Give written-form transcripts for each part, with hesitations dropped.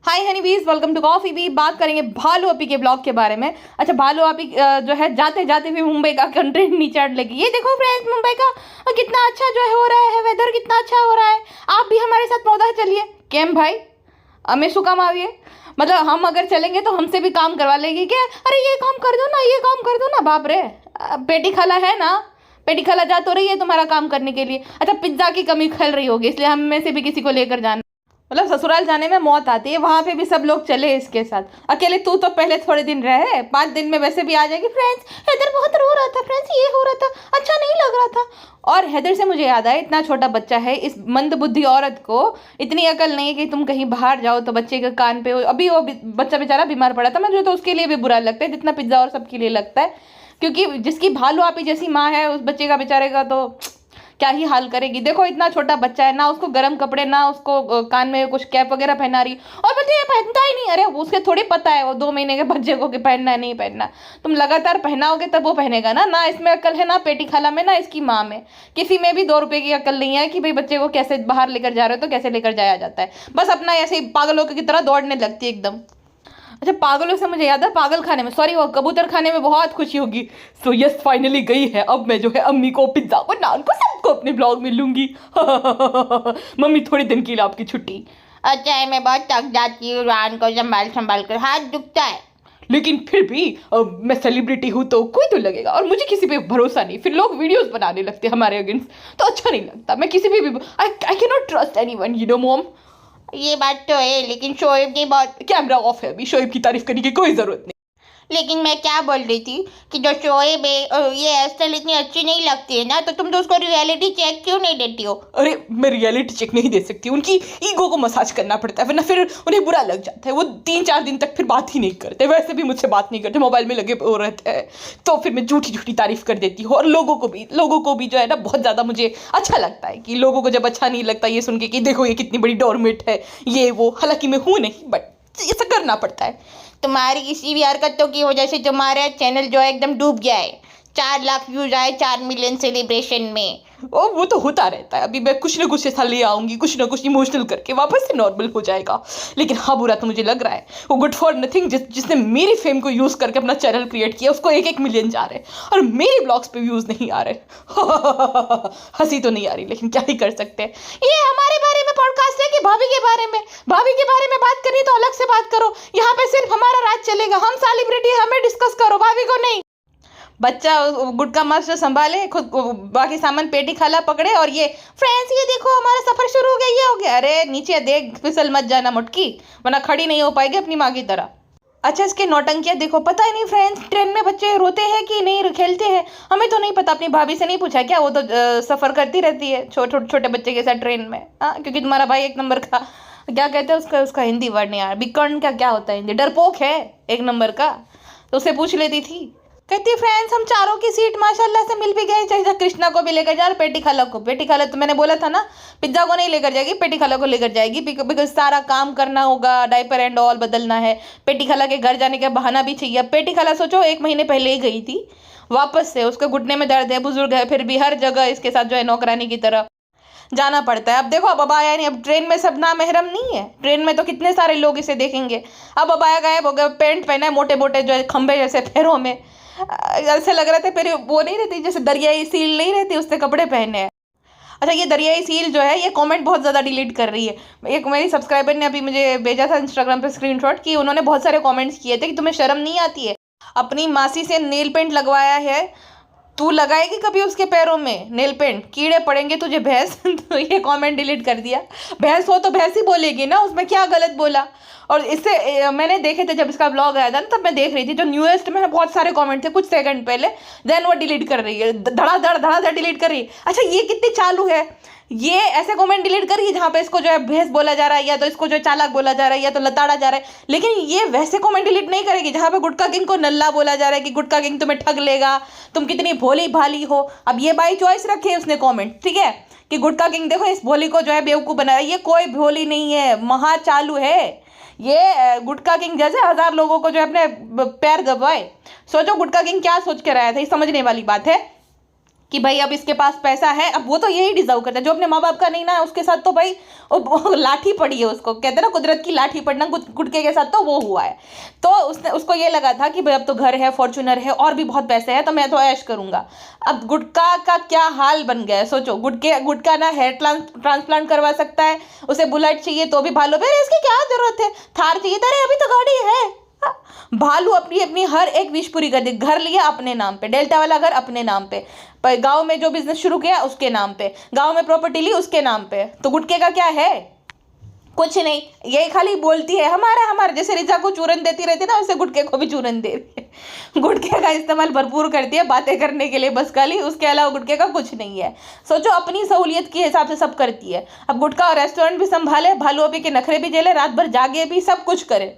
Hi honeybees, welcome to Coffee Bee. बात करेंगे भालू अपी के ब्लॉग के बारे में। अच्छा, भालू अपी जो है जाते जाते भी मुंबई का कंटेंट नहीं चढ़ लगी। ये देखो फ्रेंड्स, मुंबई का कितना अच्छा जो है हो रहा है, वेदर कितना अच्छा हो रहा है। आप भी हमारे साथ पौधा चलिए। केम भाई हमें शू काम आइए, मतलब हम अगर चलेंगे तो हमसे भी काम करवा लेगी क्या? अरे ये काम कर दो ना, ये काम कर दो ना। बाप रे, पेटी खाला है ना, पेटी खाला जा तो रही है तुम्हारा काम करने के लिए। अच्छा, पिज्जा की कमी खल रही होगी, इसलिए हम में से भी किसी को लेकर जाना, मतलब ससुराल जाने में मौत आती है। वहां पे भी सब लोग चले इसके साथ, अकेले तू तो पहले थोड़े दिन रहे, 5 दिन में वैसे भी आ जाएगी। फ्रेंड्स हैदर बहुत रो रहा था, फ्रेंड्स ये हो रहा था, अच्छा नहीं लग रहा था। और हैदर से मुझे याद आया, इतना छोटा बच्चा है, इस मंद बुद्धि औरत को इतनी अकल नहीं है कि तुम कहीं बाहर जाओ तो बच्चे के कान पे, अभी वो बच्चा बेचारा बीमार पड़ा था, मुझे तो उसके लिए भी बुरा लगता है जितना पिज्जा और सबके लिए लगता है। क्योंकि जिसकी भालू आपी जैसी माँ है, उस बच्चे का बेचारे का तो क्या ही हाल करेगी। देखो इतना छोटा बच्चा है ना, उसको गर्म कपड़े, ना उसको कान में कुछ कैप वगैरह पहना रही, और बच्चे ये पहनता ही नहीं। अरे उसके थोड़ी पता है वो 2 महीने के बच्चे को कि पहनना है नहीं पहनना। तुम लगातार पहनाओगे तब वो पहनेगा ना इसमें अकल है, ना पेटी खाला में, ना इसकी माँ में। किसी में भी 2 रुपए की अकल नहीं है कि भाई बच्चे को कैसे बाहर लेकर जा रहे हो तो कैसे लेकर जाया जाता है। बस अपना ऐसे ही पागलों की तरह दौड़ने लगती है एकदम। अच्छा, पागलों से मुझे याद है, पागल खाने में, सॉरी, वो कबूतर खाने में बहुत खुशी होगी। सो यस, फाइनली गई है। अब मैं जो है अम्मी को, पिज्जा को, नान को, सबको अपने ब्लॉग में लूंगी। मम्मी थोड़ी दिन के लिए आपकी छुट्टी। अच्छा, मैं बहुत थक जाती हूँ, रान को संभाल संभाल कर हाथ दुखता है। लेकिन फिर भी मैं सेलिब्रिटी हूँ तो कोई तो लगेगा, और मुझे किसी पे भरोसा नहीं। फिर लोग वीडियोस बनाने लगते हैं हमारे अगेंस्ट, तो अच्छा नहीं लगता। मैं किसी पे भी I can not trust anyone, you know mom. ये बात तो है, लेकिन शोएब ने बहुत। कैमरा ऑफ है अभी, शोएब की तारीफ करने की कोई जरूरत नहीं। लेकिन मैं क्या बोल रही थी कि जो शोएब है, ये हेयर स्टाइल इतनी अच्छी नहीं लगती है ना, तो तुम तो उसको रियलिटी चेक क्यों नहीं देती हो? अरे मैं रियलिटी चेक नहीं दे सकती, उनकी ईगो को मसाज करना पड़ता है, वरना फिर उन्हें बुरा लग जाता है। वो 3-4 दिन तक फिर बात ही नहीं करते, वैसे भी मुझसे बात नहीं करते, मोबाइल में लगे हो रहते हैं। तो फिर मैं झूठी झूठी तारीफ कर देती हूँ, और लोगों को भी जो है ना, बहुत ज़्यादा मुझे अच्छा लगता है कि लोगों को जब अच्छा नहीं लगता ये सुन के कि देखो ये कितनी बड़ी डोरमेट है, ये वो। हालांकि मैं हूँ नहीं, बट ऐसा करना पड़ता है। तुम्हारी किसी भी हरकतों की वजह से तुम्हारा चैनल जो है एकदम डूब गया है। 4 लाख व्यूज आए 4 मिलियन सेलिब्रेशन में। वो तो होता रहता है। अभी मैं कुछ ना कुछ ऐसा ले आऊंगी, कुछ ना कुछ इमोशनल करके वापस से नॉर्मल हो जाएगा। लेकिन हाँ, बुरा तो मुझे लग रहा है, वो गुड फॉर नथिंग जिसने मेरी फेम को यूज करके अपना चैनल क्रिएट किया, उसको 1-1 मिलियन जा रहे हैं और मेरे ब्लॉग्स पे व्यूज नहीं आ रहे। हंसी तो नहीं आ रही, लेकिन क्या ही कर सकते हैं। ये हमारे बारे में पॉडकास्ट है कि भाभी के बारे में? भाभी के बारे में बात करनी तो अलग से बात करो, यहाँ पे सिर्फ हमारा राज चलेगा। हम सेलिब्रिटी, हमें डिस्कस करो, भाभी को नहीं। बच्चा गुटका मास्टर संभाले, खुद बाकी सामान पेटी खाला पकड़े, और ये फ्रेंड्स ये देखो हमारा सफर शुरू हो गया, ये हो गया। अरे नीचे देख, फिसल मत जाना मुटकी, वरना खड़ी नहीं हो पाएगी अपनी माँ की तरह। अच्छा, इसके नौटंकियाँ देखो। पता ही नहीं फ्रेंड्स, ट्रेन में बच्चे रोते हैं कि नहीं खेलते हैं, हमें तो नहीं पता। अपनी भाभी से नहीं पूछा क्या? वो तो सफ़र करती रहती है छोटे बच्चे के साथ ट्रेन में। हाँ, क्योंकि तुम्हारा भाई 1 नंबर का, क्या कहते हैं उसका हिंदी वर्ड नहीं यार, बिकर्ण का क्या होता है हिंदी, डरपोक है 1 नंबर का। तो उसे पूछ लेती थी, कहती फ्रेंड्स हम चारों की सीट माशाल्लाह से मिल भी गए। चाहे कृष्णा को भी लेकर जा, और पेटी खाला को। पेटी खाला तो मैंने बोला था ना, पिज्जा को नहीं लेकर जाएगी, पेटी खाला को लेकर जाएगी, बिकॉज सारा काम करना होगा, डायपर एंड ऑल बदलना है। पेटी खाला के घर जाने का बहाना भी चाहिए। पेटी खाला सोचो 1 महीने पहले ही गई थी वापस से, उसके घुटने में दर्द है, बुजुर्ग है, फिर भी हर जगह इसके साथ जो है नौकरानी की तरह जाना पड़ता है। अब देखो, अब अबाया नहीं, अब ट्रेन में सब ना महरम नहीं है, ट्रेन में तो कितने सारे लोग इसे देखेंगे। अब अबाया गायब हो गया, पेंट पहना है मोटे मोटे जो है खंभे जैसे पैरों में, ऐसे लग रहा था फिर वो नहीं रहती जैसे दरियाई सील नहीं रहती, उससे कपड़े पहने हैं। अच्छा, ये दरियाई सील जो है, ये कमेंट बहुत ज़्यादा डिलीट कर रही है। एक मेरी सब्सक्राइबर ने अभी मुझे भेजा था इंस्टाग्राम पे स्क्रीनशॉट, कि उन्होंने बहुत सारे कमेंट्स किए थे कि तुम्हें शर्म नहीं आती है, अपनी मासी से नेल पेंट लगवाया है, तू लगाएगी कभी उसके पैरों में नेल पेंट, कीड़े पड़ेंगे तुझे भैंस। तो ये कमेंट डिलीट कर दिया। भैंस हो तो भैंस ही बोलेगी ना, उसमें क्या गलत बोला। और इससे मैंने देखे थे जब इसका ब्लॉग आया था ना, तब मैं देख रही थी जो न्यूएस्ट में बहुत सारे कमेंट थे कुछ सेकंड पहले, देन वो डिलीट कर रही है, धड़ाधड़ डिलीट कर रही है। अच्छा, ये कितनी चालू है, ये ऐसे कमेंट डिलीट करिए जहाँ पे इसको जो है भैंस बोला जा रहा है, या तो इसको जो है चालाक बोला जा रहा है, या तो लताड़ा जा रहा है। लेकिन ये वैसे कमेंट डिलीट नहीं करेगी जहाँ पे गुटका किंग को नल्ला बोला जा रहा है कि गुटका किंग तुम्हें ठग लेगा, तुम कितनी भोली भाली हो। अब ये बाई चॉइस रखे उसने कॉमेंट, ठीक है, कि गुटका किंग देखो इस भोली को जो है बेवकूफ़ बना रहा है। ये कोई भोली नहीं है, महा चालू है ये। गुटका किंग जैसे 1000 लोगों को जो है अपने पैर दबाए। सोचो गुटका किंग क्या सोच के रहा था, ये समझने वाली बात है। कि भाई अब इसके पास पैसा है, अब वो तो यही डिजर्व करता है। जो अपने माँ बाप का नहीं ना उसके साथ तो भाई वो लाठी पड़ी है, उसको कहते हैं ना कुदरत की लाठी पड़ना, गुटके के साथ तो वो हुआ है। तो उसको ये लगा था कि भाई अब तो घर है, फॉर्च्यूनर है और भी बहुत पैसे हैं तो मैं तो ऐश करूंगा। अब गुटखा का क्या हाल बन गया है सोचो। गुटखा ना हेयर ट्रांसप्लांट करवा सकता है, उसे बुलेट चाहिए तो भी भालू पे इसकी क्या जरूरत है, थार चाहिए अरे अभी तो गाड़ी है। भालू अपनी अपनी हर एक विश पूरी कर दी। घर लिया अपने नाम पे, डेल्टा वाला घर अपने नाम पे, गांव में जो बिजनेस शुरू किया उसके नाम पे, गांव में प्रॉपर्टी ली उसके नाम पे। तो गुटके का क्या है, कुछ नहीं, ये खाली बोलती है हमारा हमारा, जैसे रिजा को चूरन देती रहती है ना वैसे गुटके को भी चूरन दे रही है। गुटके का इस्तेमाल भरपूर करती है बातें करने के लिए बस खाली, उसके अलावा गुटके का कुछ नहीं है। सोचो अपनी सहूलियत के हिसाब से सब करती है। अब गुटका और रेस्टोरेंट भी संभाले, भालू अभी के नखरे भी झेले, रात भर जागे भी, सब कुछ करे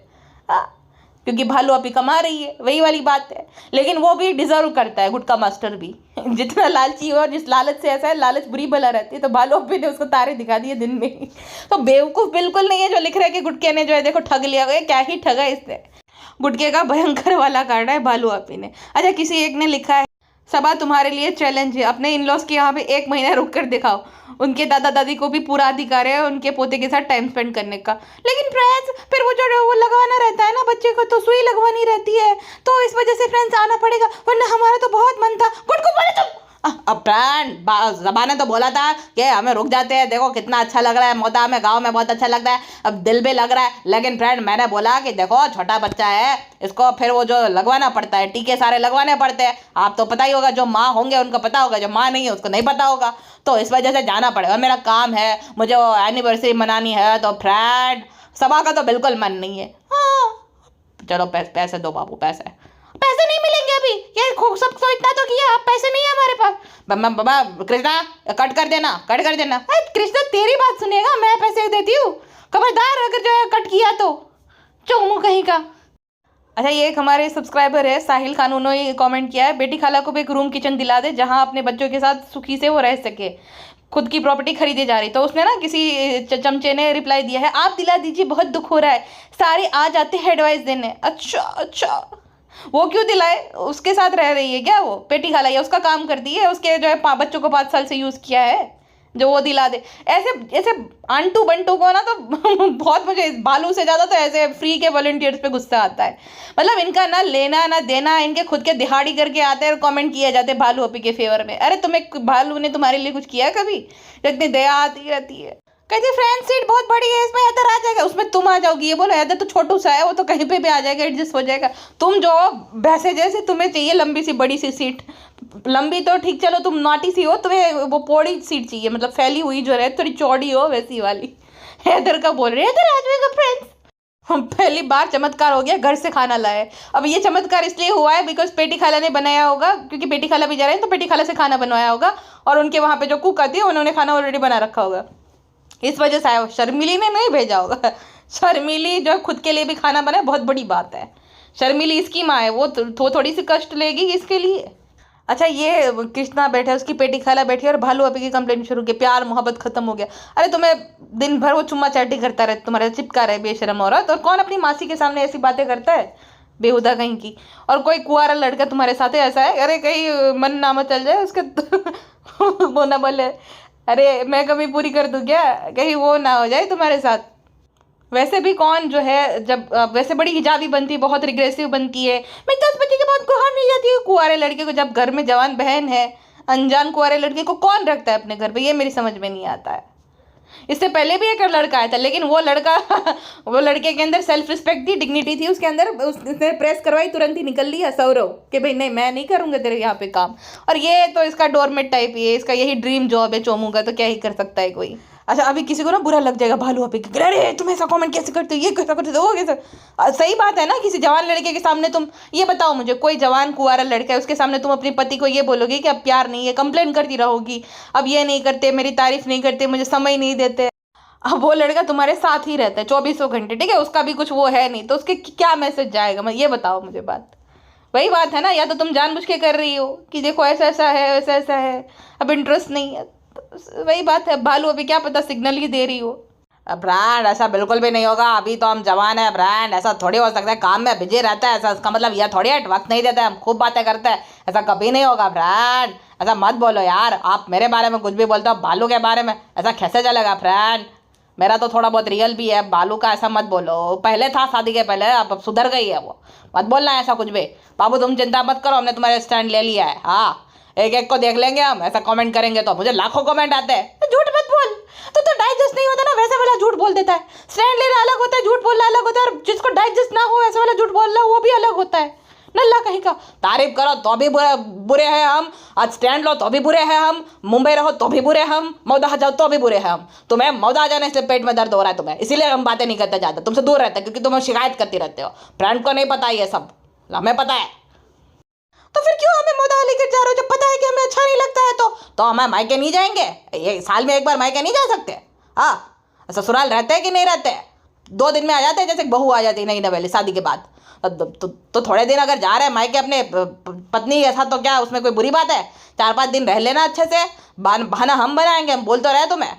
क्योंकि भालू अभी कमा रही है, वही वाली बात है। लेकिन वो भी डिजर्व करता है, गुटका मास्टर भी। जितना लालची हो और जिस लालच से ऐसा है, लालच बुरी भला रहती है। तो भालू अभी ने उसको तारे दिखा दिए दिन में ही। तो बेवकूफ बिल्कुल नहीं है जो लिख रहा है कि गुटके ने जो है देखो ठग लिया, क्या ही ठगा इसने। गुटके का भयंकर वाला काटा है भालू आपी ने। अच्छा किसी एक ने लिखा है, सबा तुम्हारे लिए चैलेंज है, अपने इन लॉज के यहाँ पे 1 महीना रुक कर दिखाओ। उनके दादा दादी को भी पूरा अधिकार है उनके पोते के साथ टाइम स्पेंड करने का। लेकिन फ्रेंड्स फिर वो जो वो लगवाना रहता है ना बच्चे को, तो सुई लगवानी रहती है, तो इस वजह से फ्रेंड्स आना पड़ेगा, वरना हमारा तो बहुत मन था। गुटको बोले तुम अब फ्रेंड ज़बान ने तो बोला था कि हमें रुक जाते हैं, देखो कितना अच्छा लग रहा है, मोता में गांव में बहुत अच्छा लगता है, अब दिल भी लग रहा है। लेकिन फ्रेंड मैंने बोला कि देखो छोटा बच्चा है, इसको फिर वो जो लगवाना पड़ता है, टीके सारे लगवाने पड़ते हैं। आप तो पता ही होगा, जो माँ होंगे उनको पता होगा, जो माँ नहीं है उसको नहीं पता होगा। तो इस वजह से जाना पड़ेगा, मेरा काम है, मुझे वो एनिवर्सरी मनानी है। तो फ्रेंड सबा का तो बिल्कुल मन नहीं है। हाँ चलो पैसे दो बाबू, पैसे नहीं मिलेंगे अभी, ये सब तो इतना तो किया, अब पैसे नहीं है हमारे पास। बाबा कृष्णा कट कर देना। कृष्णा तेरी बात सुनेगा, मैं पैसे देती हूँ, खबरदार अगर जो है कट किया तो चौमू कहीं का। अच्छा ये एक हमारे सब्सक्राइबर है साहिल खान, उन्होंने कमेंट किया है, बेटी खाला को भी एक रूम किचन दिला दे जहाँ अपने बच्चों के साथ सुखी से वो रह सके, खुद की प्रॉपर्टी खरीदी जा रही। तो उसने ना किसी चमचे ने रिप्लाई दिया है, आप दिला दीजिए, बहुत दुख हो रहा है, सारे आ जाते हैं एडवाइस देने। अच्छा वो क्यों दिलाए, उसके साथ रह रही है क्या वो पेटी खाला, या उसका काम करती है, उसके जो है बच्चों को 5 साल से यूज़ किया है जो वो दिला दे। ऐसे आंटू बंटू को ना तो बहुत, मुझे भालू से ज़्यादा तो ऐसे फ्री के वॉलंटियर्स पे गुस्सा आता है। मतलब इनका ना लेना ना देना, इनके खुद के दिहाड़ी करके आते हैं और कमेंट किए जाते हैं भालू अपी के फेवर में। अरे तुम्हें भालू ने तुम्हारे लिए कुछ किया कभी, इतनी दया आती रहती है। कहती फ्रेंड सीट बहुत बड़ी है, इसमें हैदर आ जाएगा, उसमें तुम आ जाओगी। ये बोलो हैदर तो छोटू सा है, वो तो कहीं पे भी आ जाएगा, एडजस्ट हो जाएगा। तुम जो भैंसे जैसे, तुम्हें चाहिए लंबी सी बड़ी सी सीट। लंबी तो ठीक, चलो तुम नाटी सी हो, तुम्हें वो पौड़ी सीट चाहिए, मतलब फैली हुई जो है थोड़ी चौड़ी हो वैसी वाली। हैदर का बोल रहे हैदर आ जाएगा फ्रेंड्स। हम पहली बार चमत्कार हो गया, घर से खाना लाए। अब ये चमत्कार इसलिए हुआ है बिकॉज पेटी खाला ने बनाया होगा, क्योंकि पेटी खाला भी जा रहे हैं तो पेटी खाला से खाना बनवाया होगा, और उनके वहाँ पे जो कुक आती है उन्होंने खाना ऑलरेडी बना रखा होगा, इस वजह से आया। शर्मिली ने नहीं भेजा होगा। शर्मिली जो खुद के लिए भी खाना बनाए, बहुत बड़ी बात है। शर्मिली इसकी माँ है, वो थोड़ी सी कष्ट लेगी इसके लिए। अच्छा ये कृष्णा बैठा है, उसकी पेटी खाला बैठी है और भालू अभी की कंप्लेंट शुरू की, प्यार मोहब्बत खत्म हो गया। अरे तुम्हें दिन भर वो चुम्मा चाटी करता रहे, तुम्हारे चिपका रहे बेशरम औरत, और कौन अपनी मासी के सामने ऐसी बातें करता है बेहुदा कहीं की। और कोई कुंवारा लड़का तुम्हारे साथ ऐसा है, अरे कहीं मन नामा चल जाए उसके वो ना बोले अरे मैं कभी पूरी कर दूँ क्या, कहीं वो ना हो जाए तुम्हारे साथ। वैसे भी कौन जो है जब वैसे बड़ी हिजाबी बनती है, बहुत रिग्रेसिव बनती है। मैं 10 बजे के बाद गुहार नहीं जाती हूँ। कुंवारे लड़के को जब घर में जवान बहन है, अनजान कुंवारे लड़के को कौन रखता है अपने घर पे, ये मेरी समझ में नहीं आता है। इससे पहले भी एक लड़का आया था, लेकिन वो लड़का वो लड़के के अंदर सेल्फ रिस्पेक्ट थी, डिग्निटी थी उसके अंदर, उसने प्रेस करवाई, तुरंत ही निकल लिया सौरव कि भाई नहीं मैं नहीं करूँगा तेरे यहाँ पे काम। और ये तो इसका डोरमेट टाइप ही है, इसका यही ड्रीम जॉब है चोमू का, तो क्या ही कर सकता है कोई। अच्छा अभी किसी को ना बुरा लग जाएगा भालू अपी, अरे तुम ऐसा कमेंट कैसे करते हो, ये कैसा करते हो, वो कैसे। सही बात है ना, किसी जवान लड़के के सामने तुम ये बताओ मुझे, कोई जवान कुंवारा लड़का है उसके सामने तुम अपने पति को ये बोलोगे कि अब प्यार नहीं है, कंप्लेन करती रहोगी, अब ये नहीं करते, मेरी तारीफ नहीं करते, मुझे समय नहीं देते। अब वो लड़का तुम्हारे साथ ही रहता है 24 घंटे, ठीक है, उसका भी कुछ वो है नहीं, तो उसके क्या मैसेज जाएगा, मैं ये बताओ मुझे बात। वही बात है ना, या तो तुम जानबूझ के कर रही हो कि देखो ऐसा ऐसा है वैसा ऐसा है, अब इंटरेस्ट नहीं है, तो वही बात है। भालू अभी क्या पता सिग्नल ही दे रही हो। ब्रांड ऐसा बिल्कुल भी नहीं होगा, अभी तो हम जवान है ब्रांड, ऐसा थोड़ी हो सकता है, काम में बिजी रहता है ऐसा, इसका मतलब यह थोड़ी है वक्त नहीं देता है, हम खूब बातें करते हैं, ऐसा कभी नहीं होगा ब्रांड। ऐसा मत बोलो यार, आप मेरे बारे में कुछ भी बोलते हो, भालू के बारे में ऐसा कैसे चलेगा फ्रेंड? मेरा तो थोड़ा बहुत रियल भी है, बालू का ऐसा मत बोलो। पहले था शादी के पहले, अब सुधर गई है वो। मत बोलना ऐसा कुछ भी। बाबू तुम चिंता मत करो, हमने तुम्हारे स्टैंड ले लिया है। हाँ, एक एक को देख लेंगे हम। ऐसा कमेंट करेंगे तो मुझे लाखों कमेंट आते हैं। तो झूठ मत बोल, तो डाइजेस्ट नहीं होता ना, वैसे वाला झूठ बोल देता है। स्टैंड लेना अलग होता है, झूठ बोलना अलग होता है, और जिसको डाइजेस्ट ना हो ऐसे वाला झूठ बोलना वो भी अलग होता है। नल्ला कहीं का। तारीफ करो तो भी बुरे हैं हम, आज स्टैंड लो तो भी बुरे हैं हम, मुंबई रहो तो भी बुरे हम, मौदा जाओ तो भी बुरे हैं हम। तुम्हें मौदा जाने से पेट में दर्द हो रहा है तुम्हें, इसीलिए हम बातें नहीं करते ज़्यादा, तुमसे दूर रहते हैं, क्योंकि तुम शिकायत करती रहते हो। फ्रेंड को नहीं पता ये सब, हमें पता है। तो फिर क्यों हमें मौदा लेकर जा रहे हो जब पता है कि हमें अच्छा नहीं लगता है? तो हम मायके नहीं जाएंगे? ये साल में एक बार मायके नहीं जा सकते? हाँ, ससुराल रहते हैं कि नहीं रहते? 2 दिन में आ जाते हैं, जैसे बहू आ जाती है नई नवेली शादी के बाद। तो थोड़े दिन अगर जा रहे हैं मायके अपने पत्नी के साथ, तो क्या उसमें कोई बुरी बात है? 4-5 दिन रह लेना अच्छे से, बहाना हम बनाएंगे, हम बोल तो रहे तुम्हें।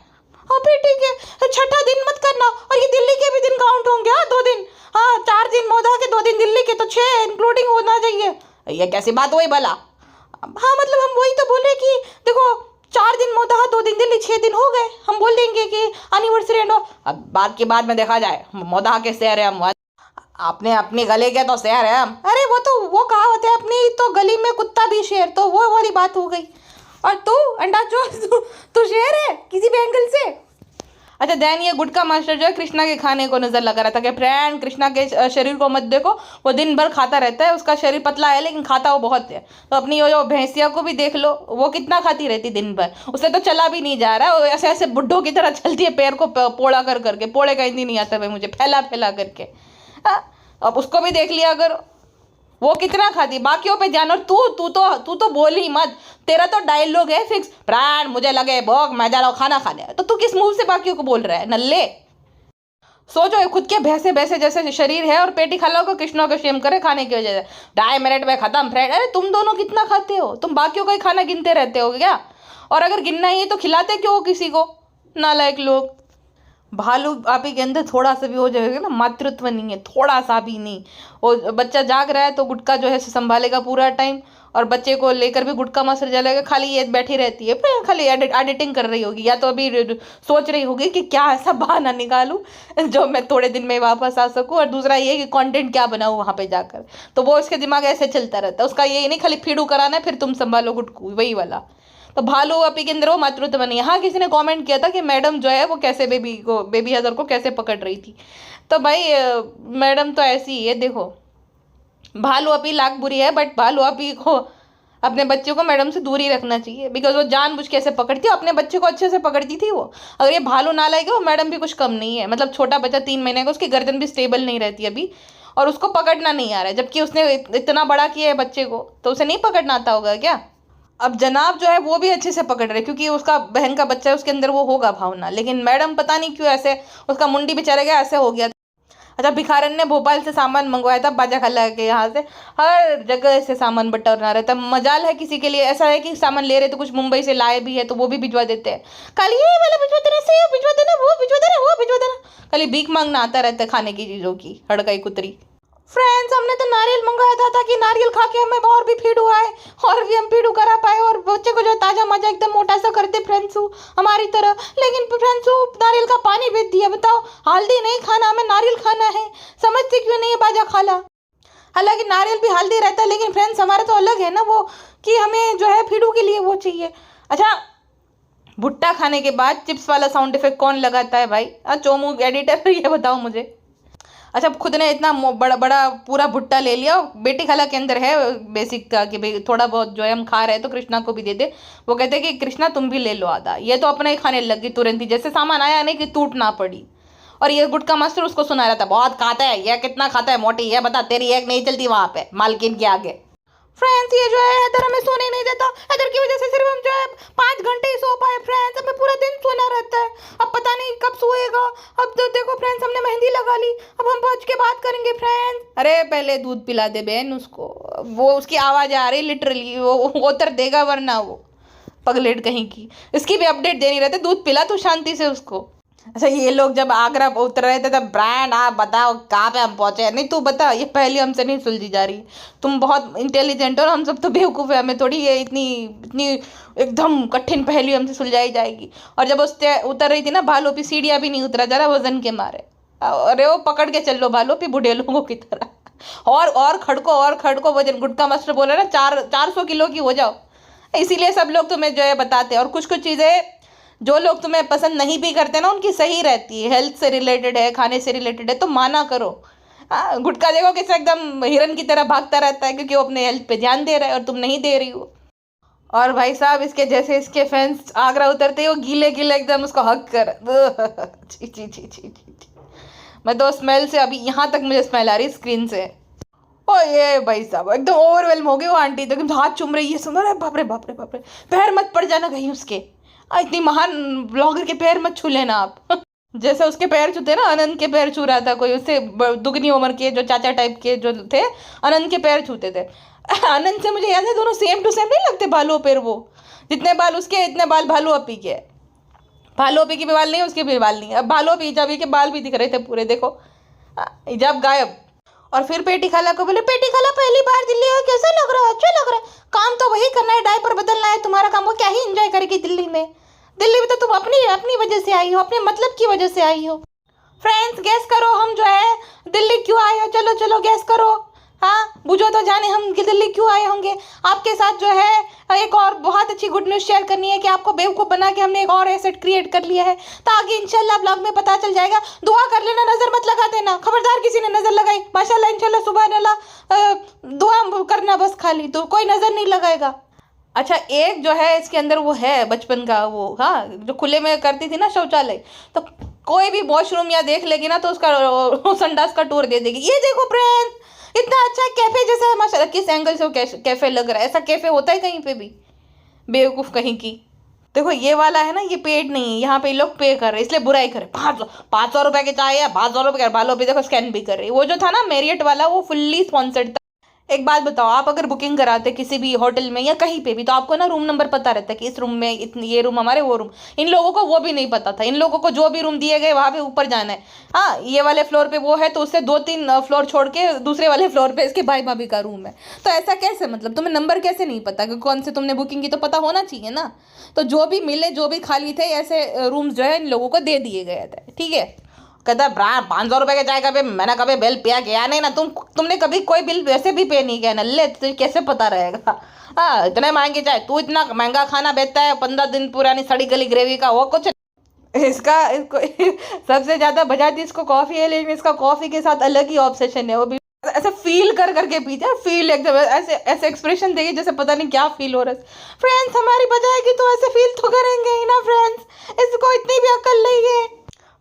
हाँ फिर ठीक है, 6ठा दिन मत करना, और ये दिल्ली के भी दिन काउंट होंगे। हाँ 2 दिन, हाँ 4 दिन मौदा के, 2 दिन दिल्ली के, तो 6 इंक्लूडिंग होना चाहिए। ये कैसी बात हुई भला? हाँ मतलब हम वही तो बोल रहे कि देखो 4 दिन मौदा, 2 दिन दिल्ली, 6 दिन हो गए। हम बोल देंगे कि एनिवर्सरी एंड। अब बात की बाद में देखा जाए, मौदा के शहर है हम, अपने अपनी गली के तो शहर है हम। अरे वो कहावत है, अपनी तो गली में कुत्ता भी शेर, तो वो वाली बात हो गई। और तू अंडा चोर, तू शेर है किसी भी एंगल से। अच्छा देन ये गुटका मास्टर जो है कृष्णा के खाने को नजर लगा रहा था कि फ्रेंड कृष्णा के शरीर को मत देखो, वो दिन भर खाता रहता है, उसका शरीर पतला है लेकिन खाता वो बहुत है। तो अपनी वो जो भैंसिया को भी देख लो, वो कितना खाती रहती दिन भर, उससे तो चला भी नहीं जा रहा है, वो ऐसे ऐसे बुड्ढों की तरह चलती है, पैर को पोड़ा कर करके। पोड़े का हिंदी नहीं आता भाई मुझे, फैला फैला करके। अब उसको भी देख लिया अगर, वो कितना खाती, बाकियों पे ध्यान। और तू तो बोल ही मत, तेरा तो डायलॉग है फिक्स, प्राण मुझे लगे भूख मैं जा रहा हूँ खाना खाने। तो तू किस मुंह से बाकियों को बोल रहा है नल्ले? सोचो खुद के भैंसे भैंसे जैसे शरीर है, और पेटी खाला को कृष्णा को शेम करे खाने की वजह से। 2.5 मिनट में खत्म फ्रेंड। अरे तुम दोनों कितना खाते हो? तुम बाकियों का ही खाना गिनते रहते हो क्या? और अगर गिनना ही है तो खिलाते क्यों किसी को, नालायक लोग। भालू आप ही के अंदर थोड़ा सा भी हो जाएगा ना, मातृत्व नहीं है, थोड़ा सा भी नहीं। वो बच्चा जाग रहा है तो गुटका जो है संभालेगा पूरा टाइम, और बच्चे को लेकर भी गुटका मास्टर चलेगा। खाली ये बैठी रहती है, खाली एडिटिंग कर रही होगी, या तो अभी सोच रही होगी कि क्या ऐसा बहाना निकालूं जो मैं थोड़े दिन में वापस आ सकूं, और दूसरा ये कि कंटेंट क्या बनाऊं वहाँ पे जाकर। तो वो इसके दिमाग ऐसे चलता रहता है, उसका ये नहीं खाली फीडू कराना है, फिर तुम संभालो गुटकू, वही वाला। तो भालू अपी के अंदर वो मातृत्व नहीं है। हाँ किसी ने कमेंट किया था कि मैडम जो है वो कैसे बेबी हजर को कैसे पकड़ रही थी। तो भाई मैडम तो ऐसी ही है। देखो भालू अपी लाख बुरी है, बट भालू अपी को अपने बच्चे को मैडम से दूर ही रखना चाहिए, बिकॉज वो जानबूझ के ऐसे पकड़ती है, अपने बच्चे को अच्छे से पकड़ती थी वो। अगर ये भालू ना लाएगा, वो मैडम भी कुछ कम नहीं है। मतलब छोटा बच्चा 3 महीने का, उसकी गर्दन भी स्टेबल नहीं रहती अभी, और उसको पकड़ना नहीं आ रहा है, जबकि उसने इतना बड़ा किया है बच्चे को, तो उसे नहीं पकड़ना आता होगा क्या? अब जनाब जो है वो भी अच्छे से पकड़ रहे, क्योंकि उसका बहन का बच्चा है, उसके अंदर वो होगा भावना। लेकिन मैडम पता नहीं क्यों ऐसे, उसका मुंडी बेचारे का ऐसे हो गया। अच्छा भिखारन ने भोपाल से सामान मंगवाया था बाजा खाला के यहाँ से, हर जगह से सामान बटोरना रहता। मजाल है किसी के लिए ऐसा है कि सामान ले रहे तो कुछ मुंबई से लाए भी है तो वो भी भिजवा देते हैं। खाली ये वाला भिजवा देना, से भिजवा देना, वो भिजवा देना, वो भिजवा देना, खाली भीख मांगना आता रहता है खाने की चीज़ों की, हड़काई कुतरी। फ्रेंड्स हमने तो नारियल मंगवाया था ताकि नारियल खा के हमें और भी फीडू आए, और भी हम फीडू करा पाए, और बच्चे को जो ताजा मजा एकदम मोटा सा करते फ्रेंड्सू हमारी तरह। लेकिन फ्रेंड्सू नारियल का पानी बेच दिया। बताओ, हल्दी नहीं खाना, हमें नारियल खाना है। समझते क्यों नहीं है बाजा खाला? हालांकि नारियल भी हल्दी रहता है, लेकिन फ्रेंड्स हमारा तो अलग है ना वो, कि हमें जो है फीडू के लिए वो चाहिए। अच्छा भुट्टा खाने के बाद चिप्स वाला साउंड इफेक्ट कौन लगाता है भाई? चोमू एडिटर ये बताओ मुझे। अच्छा खुद ने इतना बड़ा बड़ा पूरा भुट्टा ले लिया, बेटी खाला के अंदर है बेसिक का कि भाई थोड़ा बहुत जो है हम खा रहे हैं तो कृष्णा को भी दे दे। वो कहते हैं कि कृष्णा तुम भी ले लो आधा। ये तो अपना ही खाने लग गई तुरंत ही, जैसे सामान आया नहीं कि टूट ना पड़ी। और ये गुटका मास्टर उसको सुना रहा था, बहुत खाता है ये, कितना खाता है मोटी, ये बता तेरी एक नहीं चलती वहाँ पे मालकिन के आगे। फ्रेंड्स ये जो है हैदर हमें सोने नहीं देता, हैदर की वजह से सिर्फ हम जो है 5 घंटे ही सो पाए फ्रेंड्स, हमें पूरा दिन सोना रहता है। अब पता नहीं कब सोएगा। अब तो देखो फ्रेंड्स हमने मेहंदी लगा ली, अब हम पहुँच के बात करेंगे फ्रेंड्स। अरे पहले दूध पिला दे बहन उसको, वो उसकी आवाज़ आ रही लिटरली, वो उतर देगा वरना वो पगलेट कहीं की। इसकी भी अपडेट देनी रहती, दूध पिला तू शांति से उसको। अच्छा, ये लोग जब आगरा उतर रहे थे तब ब्रांड, आप बताओ कहाँ पे हम पहुंचे? नहीं तू बता, ये पहली हमसे नहीं सुलझी जा रही। तुम बहुत इंटेलिजेंट हो, हम सब तो बेवकूफ़ है, हमें थोड़ी ये इतनी इतनी एकदम कठिन पहेली हमसे सुलझाई जाएगी। और जब उससे उतर रही थी ना भालू पे, सीढ़ियाँ भी नहीं उतरा जा रहा वजन के मारे। अरे वो पकड़ के चल लो भालू पे बूढ़े लोगों की तरह। और खड़को वजन, गुटका मास्टर बोला ना 400 किलो की हो जाओ। इसीलिए सब लोग तुम्हें जो है बताते हैं। और कुछ कुछ चीज़ें जो लोग तुम्हें पसंद नहीं भी करते ना, उनकी सही रहती है, हेल्थ से रिलेटेड है, खाने से रिलेटेड है, तो माना करो। हाँ, गुटखा देखो कैसे एकदम हिरन की तरह भागता रहता है, क्योंकि वो अपने हेल्थ पे ध्यान दे रहा है और तुम नहीं दे रही हो। और भाई साहब, इसके जैसे इसके फैंस आगरा उतरते ही वो गीले गीले एकदम उसको हक कर छी छी छी छी छी। मैं तो स्मेल से, अभी यहाँ तक मुझे स्मेल आ रही स्क्रीन से। ओ ये भाई साहब एकदम ओवरवेलम हो गई वो आंटी, तो एकदम हाथ चूम रही है, सुन रहे बाप रे बाप रे बाप रे, पैर मत पड़ जाना कहीं उसके। इतनी महान ब्लॉगर के पैर मत छू लेना आप। जैसे उसके पैर छूते ना, अनंत के पैर छू रहा था कोई, उससे दुगनी उम्र के जो चाचा टाइप के जो थे, अनंत के पैर छूते थे। अनंत से मुझे याद है, दोनों सेम टू सेम नहीं लगते बालों पैर वो, जितने बाल उसके इतने बाल भालू अपी के। भालू अपी के भी बाल नहीं, उसके भी बाल नहीं। अब भालू अपी हिजाबी के बाल भी दिख रहे थे पूरे, देखो हिजाब गायब। और फिर पेटी खाला को बोले, पेटी खाला पहली बार दिल्ली हो, कैसा लग रहा है? अच्छा लग रहा है, काम तो वही करना है, डायपर बदलना है, तुम्हारा काम। वो क्या ही एंजॉय करेगी दिल्ली में? दिल्ली में तो तुम अपनी अपनी वजह से आई हो, अपने मतलब की वजह से आई हो। फ्रेंड्स गैस करो, हम जो है दिल्ली क्यों आए हो? चलो चलो गैस करो। हाँ, बुझो तो जाने हम कि दिल्ली क्यों आए होंगे। आपके साथ जो है एक और बहुत अच्छी गुड न्यूज़ शेयर करनी है कि आपको बेवकूफ़ बना के हमने एक और एसेट क्रिएट कर लिया है, ताकि इंशाल्लाह ब्लॉग में पता चल जाएगा। दुआ कर लेना, नज़र मत लगा देना, खबरदार किसी ने नज़र लगाई, माशाल्लाह इंशाल्लाह सुबह अल्लाह, दुआ करना बस खाली, तो कोई नज़र नहीं लगाएगा। अच्छा, एक जो है इसके अंदर वो है बचपन का वो, हाँ, जो खुले में करती थी ना शौचालय, तो कोई भी वॉशरूम या देख लेगी ना तो उसका संडास का टूर दे देगी। ये देखो फ्रेंड्स, इतना अच्छा कैफे जैसा है माशाल्लाह। किस एंगल से वो कैफे लग रहा है? ऐसा कैफे होता है कहीं पे भी? बेवकूफ़ कहीं की। देखो ये वाला है ना, ये पेड नहीं है, यहाँ पे लोग पे कर रहे हैं, इसलिए बुराई करे। 500 रुपए के चाय या 500 रुपए के बालों पे देखो स्कैन भी कर रही है। वो जो था ना मेरियट वाला, वो फुल्ली स्पॉन्सर्ड था। एक बात बताओ, आप अगर बुकिंग कराते किसी भी होटल में या कहीं पे भी, तो आपको ना रूम नंबर पता रहता है कि इस रूम में इतनी, ये रूम हमारे, वो रूम। इन लोगों को वो भी नहीं पता था। इन लोगों को जो भी रूम दिए गए वहाँ पे ऊपर जाना है। हाँ, ये वाले फ्लोर पे वो है, तो उससे 2-3 फ्लोर छोड़ के दूसरे वाले फ्लोर पे इसके भाई भाभी का रूम है। तो ऐसा कैसे, मतलब तुम्हें नंबर कैसे नहीं पता कि कौन से तुमने बुकिंग की? तो पता होना चाहिए ना। तो जो भी मिले, जो भी खाली थे, ऐसे रूम्स जो है इन लोगों को दे दिए गए थे, ठीक है। कहता है 500 रुपए के चाय का बिल, मैंने कभी बिल पे किया नहीं ना। तुमने कभी कोई बिल वैसे भी पे नहीं किया ना, ले तो कैसे पता रहेगा? हाँ, इतने महंगी चाय, तू इतना महंगा खाना बेचता है, 15 दिन पुरानी सड़ी गली ग्रेवी का, वो कुछ इसको सबसे ज्यादा बजाती इसको कॉफी है, लेकिन इसका कॉफी के साथ अलग ही ऑब्सेशन है। वो भी ऐसे फील कर करके पीते, फील एकदम ऐसे ऐसे एक्सप्रेशन देगी जैसे पता नहीं क्या फील हो रहा है। फ्रेंड्स हमारी बजाएगी तो ऐसे फील तो करेंगे ही ना फ्रेंड्स, इसको इतनी भी अक्ल नहीं है।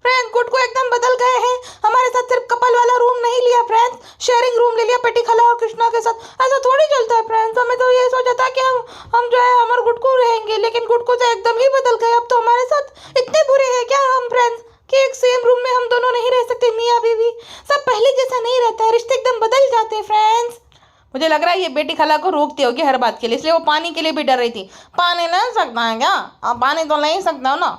फ्रेंड्स गुड को एकदम बदल गए हैं, हमारे साथ सिर्फ कपल वाला रूम नहीं लिया फ्रेंड्स, शेयरिंग रूम ले लिया पेटी खाला और कृष्णा के साथ। ऐसा थोड़ी चलता है फ्रेंड्स, हमें तो ये सोचा था कि हम जो है हमारे गुड को रहेंगे, लेकिन गुड को तो एकदम ही बदल गए। अब तो हमारे साथ इतने बुरे हैं क्या हम फ्रेंड्स कि एक सेम रूम में हम दोनों नहीं रह सकते, मियाँ बीवी। सब पहले जैसा नहीं रहता है, रिश्ते एकदम बदल जाते हैं फ्रेंड्स। मुझे लग रहा है ये बेटी खाला को रोकती होगी हर बात के लिए, इसलिए वो पानी के लिए भी डर रही थी। पानी नहीं सकता है क्या? आप पानी तो नहीं सकता हो ना।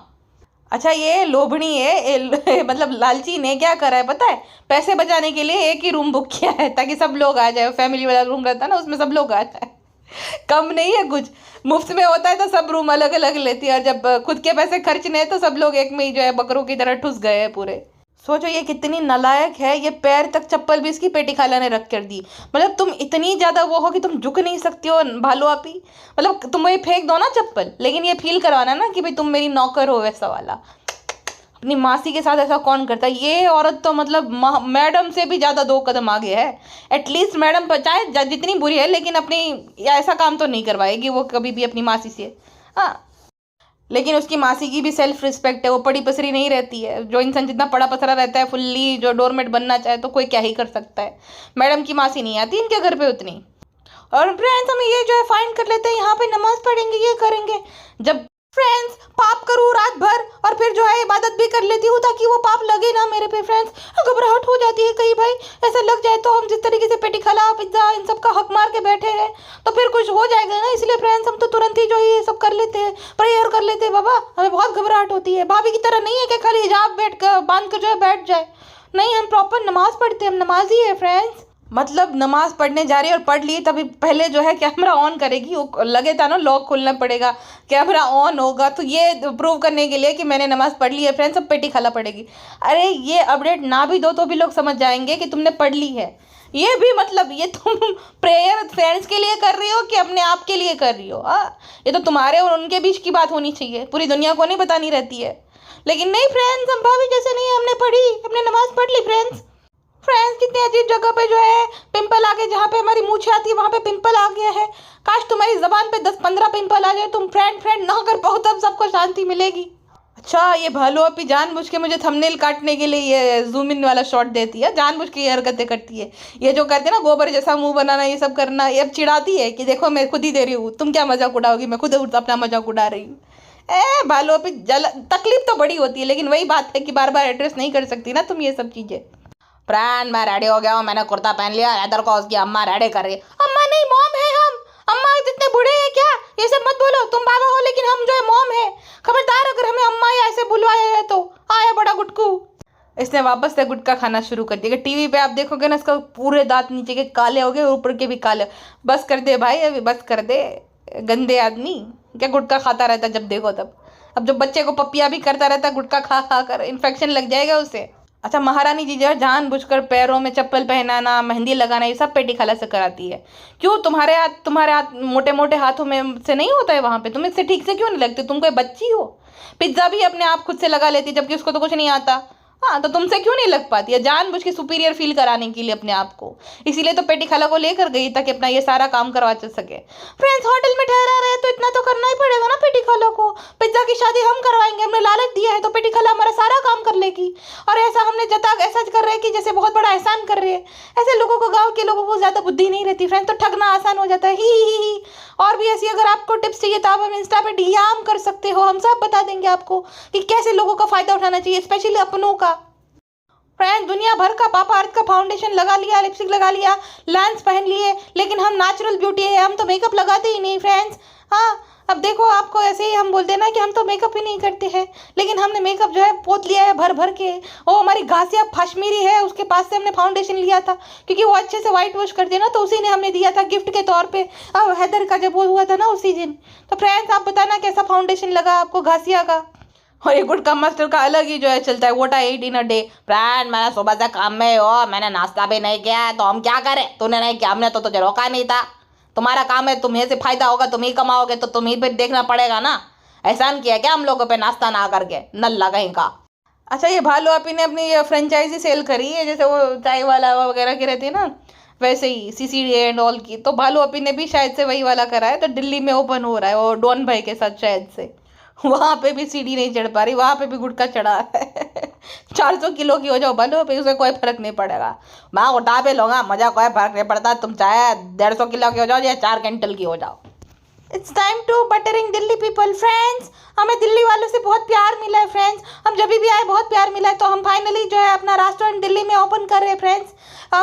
अच्छा, ये लोभनी है, मतलब लालची ने क्या करा है पता है? पैसे बचाने के लिए एक ही रूम बुक किया है, ताकि सब लोग आ जाए। फैमिली वाला रूम रहता है ना, उसमें सब लोग आ जाए। कम नहीं है कुछ, मुफ्त में होता है तो सब रूम अलग अलग लेती है, और जब खुद के पैसे खर्चने हैं तो सब लोग एक में ही जो है बकरों की तरह ठुस गए हैं पूरे। सोचो ये कितनी नालायक है, ये पैर तक चप्पल भी इसकी पेटी खाला ने रख कर दी। मतलब तुम इतनी ज़्यादा वो हो कि तुम झुक नहीं सकती हो भालू आपी। मतलब तुम ये फेंक दो ना चप्पल, लेकिन ये फील करवाना ना कि भाई तुम मेरी नौकर हो, वैसा वाला। अपनी मासी के साथ ऐसा कौन करता है? ये औरत तो मतलब मैडम से भी ज़्यादा 2 कदम आगे है। एटलीस्ट मैडम चाहे जितनी बुरी है, लेकिन अपनी ऐसा काम तो नहीं करवाएगी वो कभी भी अपनी मासी से। हाँ, लेकिन उसकी मासी की भी सेल्फ रिस्पेक्ट है, वो पड़ी पसरी नहीं रहती है। जो इंसान जितना पड़ा पसरा रहता है, फुल्ली जो डोरमेट बनना चाहे तो कोई क्या ही कर सकता है। मैडम की मासी नहीं आती इनके घर पे उतनी। और फ्रेंड्स हम ये जो है फाइंड कर लेते हैं, यहाँ पे नमाज पढ़ेंगे, ये करेंगे। जब फ्रेंड्स पाप करूँ रात भर और फिर जो है इबादत भी कर लेती हूँ, ताकि वो पाप लगे ना मेरे पे। फ्रेंड्स घबराहट हो जाती है कहीं, भाई ऐसा ऐसा लग जाए तो हम जिस तरीके से पेटी खला पिज्जा इन सब का हक मार के बैठे हैं तो फिर कुछ हो जाएगा ना। इसलिए फ्रेंड्स हम तो तुरंत ही जो है ये सब कर लेते हैं, प्रेयर कर लेते हैं। बाबा हमें बहुत घबराहट होती है, भाभी की तरह नहीं है कि खाली हिजाब बैठ कर बांध कर जो है बैठ जाए। नहीं, हम प्रॉपर नमाज पढ़ते हैं, हम नमाजी है फ्रेंड्स। मतलब नमाज पढ़ने जा रही है और पढ़ ली तभी पहले जो है कैमरा ऑन करेगी, वो लगे था ना लॉक खोलना पड़ेगा, कैमरा ऑन होगा, तो ये प्रूव करने के लिए कि मैंने नमाज पढ़ ली है फ्रेंड्स अब पेटी खाला पड़ेगी। अरे ये अपडेट ना भी दो तो भी लोग समझ जाएंगे कि तुमने पढ़ ली है। ये भी मतलब ये तुम प्रेयर फ्रेंड्स के लिए कर रही हो कि अपने आप के लिए कर रही हो? ये तो तुम्हारे और उनके बीच की बात होनी चाहिए, पूरी दुनिया को नहीं बतानी रहती है। लेकिन नहीं फ्रेंड्स, हम भाभी जैसे नहीं, हमने पढ़ी, हमने नमाज पढ़ ली फ्रेंड्स। फ्रेंड्स कितनी अजीब जगह पे जो है पिंपल आ गए, जहाँ पे हमारी मूछें आती है वहाँ पे पिंपल आ गया है। काश तुम्हारी जबान पे 10-15 पिंपल आ जाए, तुम फ्रेंड ना कर पाओ, तब सबको शांति मिलेगी। अच्छा, ये भालू अपी जानबूझ के मुझे थंबनेल काटने के लिए ये जूम इन वाला शॉट देती है, जानबूझ के ये हरकतें करती है। ये जो करते हैं ना गोबर जैसा मुंह बनाना, ये सब करना, ये अब चिढ़ाती है कि देखो मैं खुद ही दे रही हूँ, तुम क्या मजाक उड़ाओगी, मैं खुद अपना मजाक उड़ा रही हूँ। भालू अपी तकलीफ तो बड़ी होती है, लेकिन वही बात है कि बार बार एड्रेस नहीं कर सकती ना तुम ये सब चीजें। फ्रेंड मैं रेडी हो गया हूँ, मैंने कुर्ता पहन लिया, इधर को उसकी अम्मा रेडी कर रही है। अम्मा नहीं, मॉम है हम। अम्मा जितने बूढ़े हैं क्या, ये सब मत बोलो, तुम बाबा हो लेकिन हम जो है मॉम है। खबरदार अगर हमें अम्मा या ऐसे बुलवाया है तो। आया बड़ा गुटकू। इसने वापस से गुटखा खाना शुरू कर दिया। टीवी पे आप देखोगे ना, इसका पूरे दांत नीचे के काले हो गए, ऊपर के भी काले। बस कर दे भाई, अभी बस कर दे, गंदे आदमी। क्या गुटखा खाता रहता जब देखो तब। अब जो बच्चे को पपिया भी करता रहता गुटखा खा खा कर, इन्फेक्शन लग जाएगा उसे। अच्छा, महारानी जी जो है जानबूझकर पैरों में चप्पल पहनाना, मेहंदी लगाना, ये सब पेटी खाला से कराती है। क्यों, तुम्हारे हाथ मोटे मोटे हाथों में से नहीं होता है वहां पे? तुम इससे ठीक से क्यों नहीं लगते? तुम कोई बच्ची हो? पिज्जा भी अपने आप खुद से लगा लेती जबकि उसको तो कुछ नहीं आता। हाँ, तो तुमसे क्यों नहीं लग पाती है? जानबूझ के सुपीरियर फील कराने के लिए अपने आप को। इसीलिए तो पेटी खाला को लेकर गई ताकि अपना ये सारा काम करवा सके। फ्रेंड्स होटल में ठहरा रहे तो इतना तो करना ही पड़ेगा ना पेटी खाला को। पिज्जा की शादी हम करवाएंगे, हमने लालच दिया है तो पेटी खाला हमारा सारा काम कर लेगी। और ऐसा हमने ऐसा कर रहे हैं कि जैसे बहुत बड़ा एहसान कर रहे हैं। ऐसे लोगों को, गाँव के लोगों को ज्यादा बुद्धि नहीं रहती फ्रेंड्स, तो ठगना आसान हो जाता है। ही। और भी ऐसी अगर आपको टिप्स चाहिए तो आप हम इंस्टा पे डीएम कर सकते हो, हम सब बता देंगे आपको कि कैसे लोगों का फायदा उठाना चाहिए, स्पेशली अपनों का। फ्रेंड दुनिया भर का पापा अर्थ का फाउंडेशन लगा लिया, लिपस्टिक लगा लिया, लेंस पहन लिए, लेकिन हम नेचुरल ब्यूटी है, हम तो मेकअप लगाते ही नहीं फ्रेंड्स। हाँ, अब देखो आपको ऐसे ही हम बोलते हैं ना कि हम तो मेकअप ही नहीं करते हैं, लेकिन हमने मेकअप जो है पोत लिया है भर भर के। वो हमारी घासिया फाशमीरी है, उसके पास से हमने फाउंडेशन लिया था क्योंकि वो अच्छे से वाइट वॉश करते हैं ना, तो उसी ने हमें दिया था गिफ्ट के तौर पे। अब हैदर का जब वो हुआ था ना उसी दिन। तो फ्रेंड्स आप बताना कैसा फाउंडेशन लगा आपको घासिया का। और ये गुटखा मास्टर का अलग ही जो है चलता है, what I ate in a day. Friend मैंने सुबह से काम में हो, मैंने नाश्ता भी नहीं किया है, तो हम क्या करें? तूने नहीं किया, हमने तो तुझे रोका नहीं था। तुम्हारा काम है, तुम्हें से फायदा होगा, तुम ही कमाओगे, तो तुम ही पे देखना पड़ेगा ना। एहसान किया क्या हम लोगों पे नाश्ता ना करके, नल्ला कहीं का। अच्छा, ये भालू आपी ने अपनी फ्रेंचाइजी सेल करी है, जैसे वो चाय वाला वगैरह की रहती है ना, वैसे ही सीसीडी एंड ऑल की। तो भालू अपी ने भी शायद से वही वाला करा है, तो दिल्ली में ओपन हो रहा है वो डॉन भाई के साथ शायद से। वहां पे भी सीढ़ी नहीं चढ़ पा रही, वहां पे भी गुटखा चढ़ा है। 400 किलो की हो जाओ भालू पे, उसे कोई फर्क नहीं पड़ेगा। मैं उठा पे लूंगा, मुझे कोई फर्क नहीं पड़ता। तुम चाहे 150 किलो की हो जाओ या 4 क्विंटल की हो जाओ। It's time to buttering Delhi people friends. हमें दिल्ली वालों से बहुत प्यार मिला है फ्रेंड्स, हम जब भी आए बहुत प्यार मिला है, तो हम फाइनली जो है अपना रेस्टोरेंट दिल्ली में ओपन कर रहे हैं फ्रेंड्स।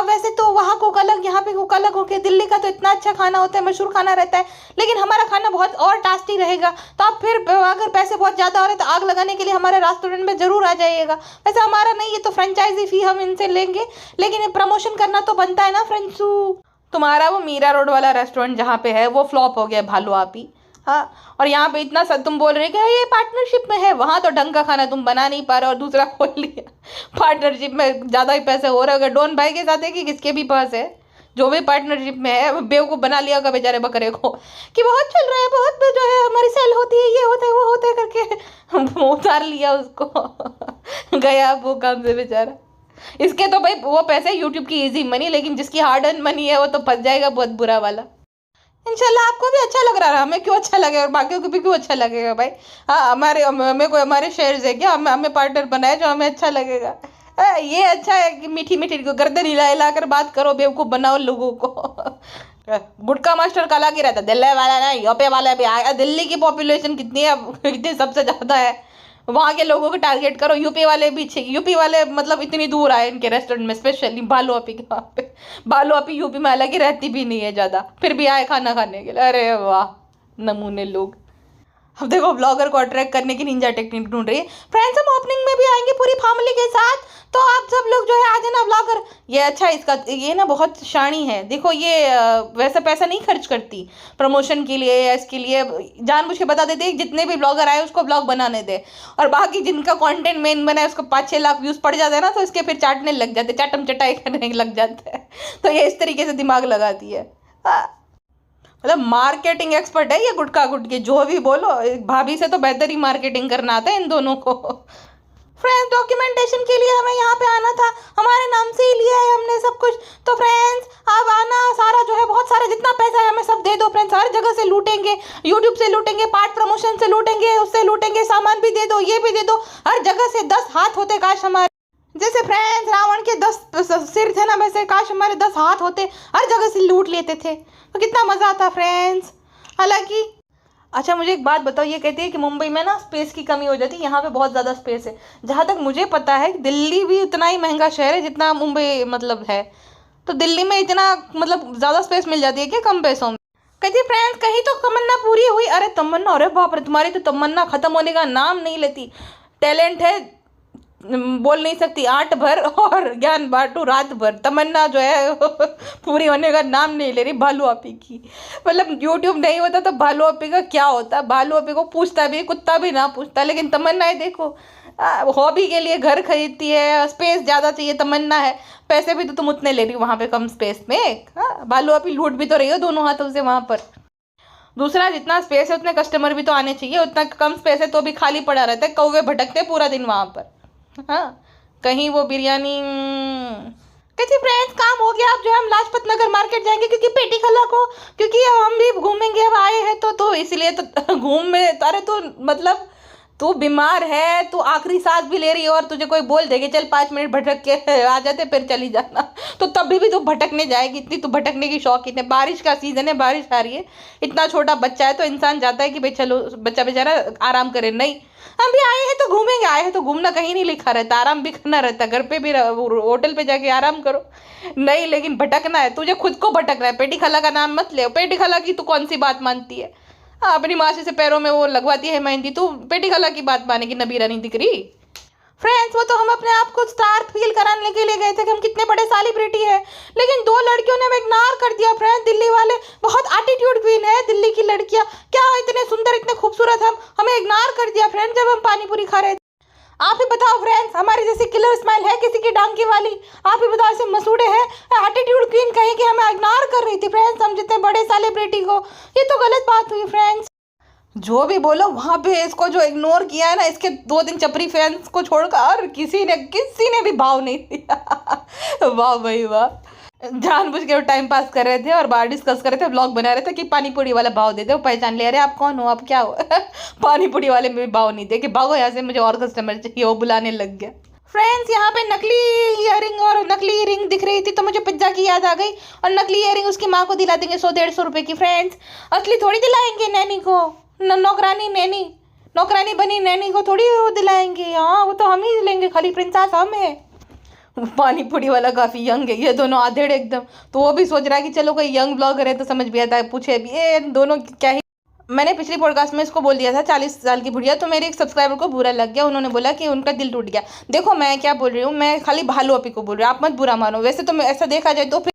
वैसे तो वहाँ कुक अलग, यहाँ पे कुक अलग होके, दिल्ली का तो इतना अच्छा खाना होता है, मशहूर खाना रहता है, लेकिन हमारा खाना बहुत और टेस्टी रहेगा। तो आप फिर अगर पैसे बहुत ज़्यादा हो रहे तो आग लगाने के लिए हमारे रेस्टोरेंट में ज़रूर आ जाइएगा। वैसे हमारा नहीं, ये तो फ्रेंचाइजी फी हम इनसे लेंगे, लेकिन प्रमोशन करना तो बनता है ना फ्रेंड्सू। तुम्हारा वो मीरा रोड वाला रेस्टोरेंट जहाँ पे है वो फ्लॉप हो गया भालू आपी। हाँ, और यहाँ पे इतना सब तुम बोल रहे कि ये पार्टनरशिप में है, वहाँ तो ढंग का खाना तुम बना नहीं पा रहे और दूसरा खोल लिया। पार्टनरशिप में ज़्यादा ही पैसे हो रहे होंगे, डॉन भाई के साथ है कि किसके भी पास है, जो भी पार्टनरशिप में है, बेवकूफ़ बना लिया होगा बेचारे बकरे को कि बहुत चल रहा है, बहुत जो है हमारी सेल होती है, ये होता है वो होता है करके उतार लिया उसको। गया वो काम से बेचारा। इसके तो भाई वो पैसे यूट्यूब की इजी मनी, लेकिन जिसकी हार्ड अर्न मनी है वो तो फंस जाएगा बहुत बुरा वाला। इंशाल्लाह आपको भी अच्छा लग रहा है, हमें क्यों अच्छा लगेगा और बाकियों को भी क्यों अच्छा लगेगा भाई। हाँ, हमारे शेयर्स है क्या, हमें पार्टनर बनाए जो हमें अच्छा लगेगा। ये अच्छा है कि मीठी मीठी को गर्दन हिला हिला कर बात करो, बेवकूफ़ बनाओ लोगों को। गुटखा मास्टर का अलग ही रहता है, दिल्ली वाला ना, यूपी वाले भी आए। दिल्ली की पॉपुलेशन कितनी है, कितनी सबसे ज़्यादा है, वहाँ के लोगों को टारगेट करो। यूपी वाले भी यूपी वाले मतलब इतनी दूर आए इनके रेस्टोरेंट में, स्पेशली बालू आपी के वहाँ पे। बालू आपी यूपी में हालांकि रहती भी नहीं है ज़्यादा, फिर भी आए खाना खाने के लिए। अरे वाह, नमूने लोग। अब देखो ब्लॉगर को अट्रैक्ट करने की निंजा टेक्निक ढूंढ रही है। फ्रेंड्स हम ओपनिंग में भी आएंगे पूरी फैमिली के साथ, तो आप सब लोग जो है आ जाना ब्लॉगर। ये अच्छा, इसका ये ना बहुत शानी है। देखो ये वैसे पैसा नहीं खर्च करती प्रमोशन के लिए या इसके लिए, जानबूझ के बता देते जितने भी ब्लॉगर आए उसको ब्लॉग बनाने दे, और बाकी जिनका कंटेंट मेन बना है उसको 5-6 लाख व्यूज़ पड़ जाते हैं ना, तो इसके फिर चाटने लग जाते, चाटम चटाई करने लग जाते हैं। तो ये इस तरीके से दिमाग लगाती है। मतलब मार्केटिंग एक्सपर्ट है ये गुटखा गुटके, जो भी बोलो। भाभी से तो बेहतर ही मार्केटिंग करना आता है इन दोनों को। फ्रेंड्स डॉक्यूमेंटेशन के लिए हमें यहाँ पे आना था, हमारे नाम से ही लिया है हमने सब कुछ। तो फ्रेंड्स अब आना, सारा जो है बहुत सारा जितना पैसा है हमें सब दे दो फ्रेंड्स। हर जगह से लूटेंगे, यूट्यूब से लूटेंगे, पार्ट प्रमोशन से लूटेंगे, उससे लूटेंगे, सामान भी दे दो, ये भी दे दो। हर जगह से 10 हाथ होते काश हमारे, जैसे फ्रेंड्स रावण के 10 सिर थे ना, वैसे काश हमारे 10 हाथ होते, हर जगह से लूट लेते थे तो कितना मज़ा आता फ्रेंड्स। हालांकि अच्छा मुझे एक बात बताओ, ये कहती है कि मुंबई में ना स्पेस की कमी हो जाती है, यहाँ पे बहुत ज़्यादा स्पेस है। जहाँ तक मुझे पता है दिल्ली भी उतना ही महंगा शहर है जितना मुंबई मतलब है, तो दिल्ली में इतना मतलब ज़्यादा स्पेस मिल जाती है क्या कम पैसों में? कहती फ्रेंड्स कहीं तो तमन्ना पूरी हुई। अरे तमन्ना, अरे बाप रे, तुम्हारी तो तमन्ना ख़त्म होने का नाम नहीं लेती। टैलेंट है, बोल नहीं सकती 8 भर और ज्ञान बांटू रात भर। तमन्ना जो है पूरी होने का नाम नहीं ले रही भालू आपी की। मतलब यूट्यूब नहीं होता तो भालू आपी का क्या होता। भालू आपी को पूछता भी कुत्ता भी ना पूछता, लेकिन तमन्ना है देखो हॉबी के लिए घर खरीदती है, स्पेस ज़्यादा चाहिए तमन्ना है, पैसे भी तो तुम उतने ले रही हो वहाँ पे कम स्पेस में। हाँ भालू आपी लूट भी तो रही हो दोनों हाथों से वहाँ पर। दूसरा जितना स्पेस है उतने कस्टमर भी तो आने चाहिए, उतना कम स्पेस है तो भी खाली पड़ा रहता है, कौवे भटकते पूरा दिन वहाँ पर। हाँ कहीं वो बिरयानी। कहती फ्रेंड्स काम हो गया, अब जो है हम लाजपत नगर मार्केट जाएंगे क्योंकि पेटी खला को, क्योंकि हम भी घूमेंगे, अब आए हैं तो इसलिए तो घूम में। अरे तो मतलब तू बीमार है, तू आखिरी सांस भी ले रही है और तुझे कोई बोल देगी चल 5 मिनट भटक के आ जाते फिर चली जाना, तो तभी भी तू भटकने जाएगी। इतनी तू भटकने की शौकीन है। बारिश का सीजन है, बारिश आ रही है, इतना छोटा बच्चा है तो इंसान जाता है कि भाई चलो बच्चा बेचारा आराम करे। नहीं, हम भी आए हैं तो घूमेंगे, आए हैं तो घूमना कहीं नहीं लिखा रहता, आराम भी करना रहता है। घर पे भी होटल पे जाके आराम करो, नहीं लेकिन भटकना है, तुझे खुद को भटकना है। पेटी खला का नाम मत ले, पेटी खला की तू कौन सी बात मानती है? अपनी मासी से पैरों में वो लगवाती है मेहंदी, तू पेटी खला की बात मानेगी? नबीरा नहीं दिख रही। फ्रेंड्स वो तो हम अपने आप को स्टार फील कराने के लिए गए थे कि हम कितने बड़े सेलिब्रिटी हैं, लेकिन 2 लड़कियों ने हमें इग्नोर कर दिया फ्रेंड्स। दिल्ली वाले बहुत एटीट्यूड क्वीन है, दिल्ली की लड़कियां क्या इतने सुंदर इतने खूबसूरत, हमें इग्नोर कर दिया फ्रेंड्स जब हम पानी पूरी खा रहे थे। आप ही बताओ फ्रेंड्स, हमारी जैसी किलर स्माइल है किसी की डांकी वाली? आप ही बताओ, ऐसे मसूड़े हैं एटीट्यूड क्वीन कहीं कि हमें इग्नोर कर रही थी फ्रेंड्स, हम जितने बड़े सेलिब्रिटी को। ये तो गलत बात हुई फ्रेंड्स। जो भी बोलो वहाँ पे इसको जो इग्नोर किया है ना, इसके 2-3 चपरी फैंस को छोड़कर किसी ने भी भाव नहीं दिया। वाह भाई वाह, जानबूझ के वो टाइम पास कर रहे थे और बाहर डिस्कस कर रहे थे, ब्लॉग बना रहे थे कि पानी पूरी वाला भाव दे दे। वो पहचान ले, अरे आप कौन हो, आप क्या हो? पानी पूरी वाले में भी भाव नहीं दे कि भागो यहाँ से, मुझे और कस्टमर चाहिए, वो बुलाने लग गया। फ्रेंड्स यहाँ पे नकली ईयरिंग और नकली रिंग दिख रही थी तो मुझे पिज्जा की याद आ गई, और नकली ईयरिंग उसकी माँ को दिला देंगे 100-150 रुपये की फ्रेंड्स, असली थोड़ी दिलाएंगे नैनी को। नौकरानी बनी नैनी को थोड़ी वो दिलाएंगे। हाँ वो तो हम ही लेंगे, खाली प्रिंसेस हम है। पानी पूरी वाला काफ़ी यंग है, ये दोनों आधेड़ एकदम, तो वो भी सोच रहा है कि चलो कोई यंग ब्लॉगर है तो समझ भी आता है, पूछे भी ये दोनों क्या ही। मैंने पिछली पॉडकास्ट में इसको बोल दिया था 40 साल की बुढ़िया, तो मेरे एक सब्सक्राइबर को बुरा लग गया, उन्होंने बोला कि उनका दिल टूट गया। देखो मैं क्या बोल रही हूँ, मैं खाली भालू आपी को बोल रही हूँ, आप मत बुरा मानो। वैसे तो ऐसा देखा जाए तो फिर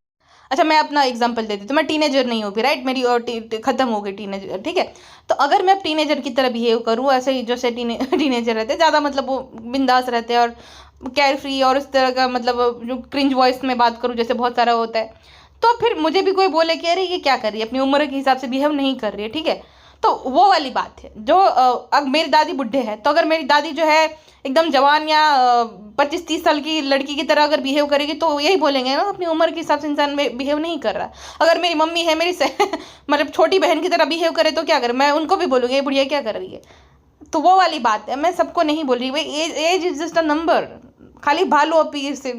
अच्छा मैं अपना एग्जांपल देती हूँ, तो मैं टीनेजर नहीं हूँ भी, राइट, मेरी और खत्म हो गई टीनेजर, ठीक है। तो अगर मैं अब टीनेजर की तरह बिहेव करूँ ऐसे ही जैसे टीनेजर रहते हैं, ज़्यादा मतलब वो बिंदास रहते हैं और केयर फ्री, और इस तरह का मतलब जो क्रिंज वॉइस में बात करूँ जैसे बहुत सारा होता है, तो फिर मुझे भी कोई बोले कि अरे ये क्या कर रही है, अपनी उम्र के हिसाब से बिहेव नहीं कर रही है, ठीक है। तो वो वाली बात है। जो अब मेरी दादी बुढ़े हैं, तो अगर मेरी दादी जो है एकदम जवान या 25-30 साल की लड़की की तरह अगर बिहेव करेगी तो यही बोलेंगे ना अपनी उम्र के हिसाब से इंसान बिहेव नहीं कर रहा। अगर मेरी मम्मी है मेरी मतलब छोटी बहन की तरह बिहेव करे तो क्या करे, मैं उनको भी बोलूँगी ये बुढ़िया क्या कर रही है। तो वो वाली बात है, मैं सबको नहीं बोल रही भाई, age is just a number. खाली भालू अपी से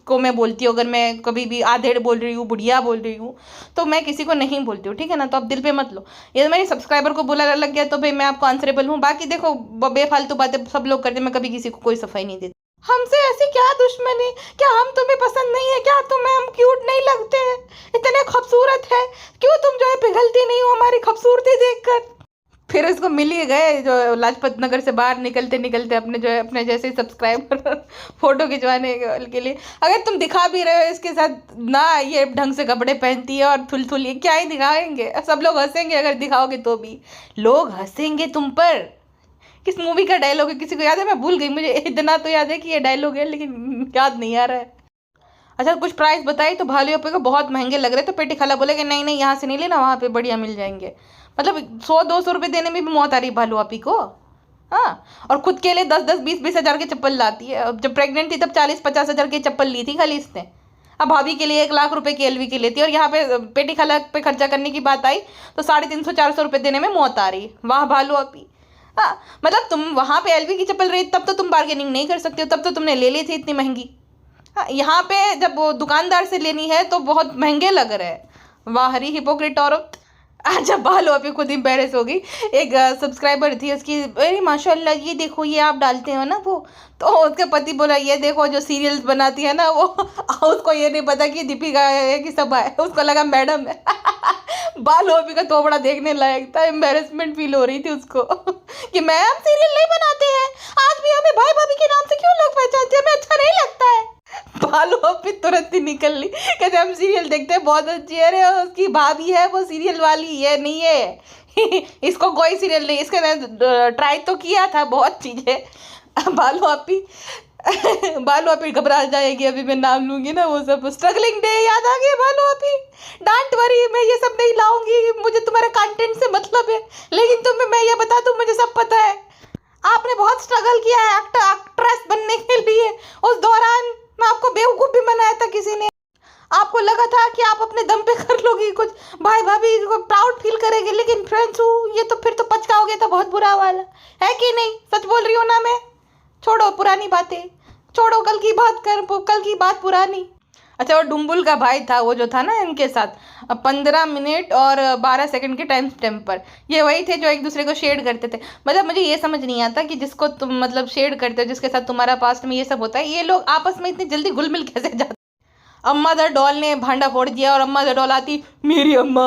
को मैं बोलती हूँ, अगर मैं कभी भी आधेड़ बोल रही हूँ, बुढ़िया बोल रही हूँ, तो मैं किसी को नहीं बोलती हूँ, ठीक है ना। तो आप दिल पे मत लो, ये मेरे सब्सक्राइबर को बुरा लग गया तो भाई मैं आपको आंसरेबल हूँ। बाकी देखो बेफालतू बातें सब लोग करते, मैं कभी किसी को कोई सफाई नहीं देती। हमसे ऐसी क्या दुश्मनी? क्या हम तुम्हें पसंद नहीं है? क्या तुम्हें हम क्यूट नहीं लगते हैं? इतने खूबसूरत है, क्यों तुम जो है पिघलती नहीं हो हमारी खूबसूरती देखकर? फिर उसको मिल ही गए जो लाजपत नगर से बाहर निकलते निकलते अपने जो है अपने जैसे सब्सक्राइबर फोटो खिंचवाने के लिए। अगर तुम दिखा भी रहे हो इसके साथ ना, ये ढंग से कपड़े पहनती है और थुल ये क्या ही दिखाएंगे, सब लोग हंसेंगे अगर दिखाओगे तो भी लोग हंसेंगे तुम पर। किस मूवी का डायलॉग है, किसी को याद है? मैं भूल गई, मुझे इतना तो याद है कि ये डायलॉग है लेकिन याद नहीं आ रहा है। अच्छा कुछ प्राइस बताई तो भालू अपे को बहुत महंगे लग रहे, तो पेटी खाला बोले कि नहीं नहीं यहाँ से नहीं लेना, वहाँ पे बढ़िया मिल जाएंगे। मतलब 100-200 रुपये देने में भी मौत आ रही भालू अपी को। हाँ, और खुद के लिए 10-10 20-20 हज़ार के चप्पल लाती है। अब जब प्रेग्नेंट थी तब 40-50 हज़ार की चप्पल ली थी खाली इसने। अब भाभी के लिए 1 लाख रुपए की एलवी की लेती है, और यहाँ पे पेटी खाला पे खर्चा करने की बात आई तो 350-400 रुपये देने में मौत आ रही। वाह भालू अपी। हाँ, मतलब तुम वहाँ पे एलवी की चप्पल रही तब तो तुम बार्गेनिंग नहीं कर सकते हो, तब तो तुमने ले ली थी इतनी महंगी। हाँ, यहाँ पे जब वो दुकानदार से लेनी है तो बहुत महंगे लग रहे हैं। वाह हरी हिपोक्रेट औरत। अच्छा भालू अभी खुद एम्बेरस हो गई। एक सब्सक्राइबर थी उसकी, अरे माशाल्लाह ये देखो ये आप डालते हो ना वो, तो उसके पति बोला ये देखो जो सीरियल्स बनाती है ना वो उसको ये नहीं पता कि दीपिका है कि सबा है, उसको लगा मैडम है। बालू अभी का थोबड़ा देखने लायक था, एम्बेरसमेंट फील हो रही थी उसको कि मैम सीरियल नहीं बनाते हैं, आज भी हमें भाई भाभी के नाम से क्यों लोग पहचानते हैं, हमें अच्छा नहीं लगता है। बालू अभी तुरंत ही निकल ली, कहते हम सीरियल देखते हैं बहुत अच्छी है। अरे उसकी भाभी है वो सीरियल वाली, ये नहीं है। इसको कोई सीरियल नहीं, इसके ट्राई तो किया था बहुत चीजें। बालू अपी घबरा जाएगी अभी मैं नाम लूंगी ना, वो सब स्ट्रगलिंग डे याद आ गया। बालू अपी डोंट वरी, मैं ये सब नहीं लाऊंगी, मुझे तुम्हारे कंटेंट से मतलब है, लेकिन तुम्हें मैं ये बता दूं मुझे सब पता है, आपने बहुत स्ट्रगल किया है एक्ट्रेस बनने के लिए। उस दौरान मैं आपको बेवकूफ़ भी बनाया था किसी ने, आपको लगा था कि आप अपने दम पे कर लोगी कुछ, भाई भाभी को प्राउड फील करेगी, लेकिन फ्रेंड्स ये तो फिर तो पचका हो गया था बहुत बुरा वाला, है कि नहीं? सच बोल रही हूँ ना मैं। छोड़ो पुरानी बातें, छोड़ो कल की बात कर, कल की बात पुरानी। अच्छा वो डुम्बुल का भाई था, वो जो था ना इनके साथ 15 मिनट और 12 सेकंड के टाइम स्टैम्प पर, ये वही थे जो एक दूसरे को शेड करते थे। मतलब मुझे ये समझ नहीं आता कि जिसको तुम मतलब शेड करते हो, जिसके साथ तुम्हारा पास्ट में ये सब होता है, ये लोग आपस में इतनी जल्दी घुल मिल कैसे जाते। अम्मा द डॉल ने भांडा फोड़ दिया और अम्मा द डॉल आती मेरी अम्मा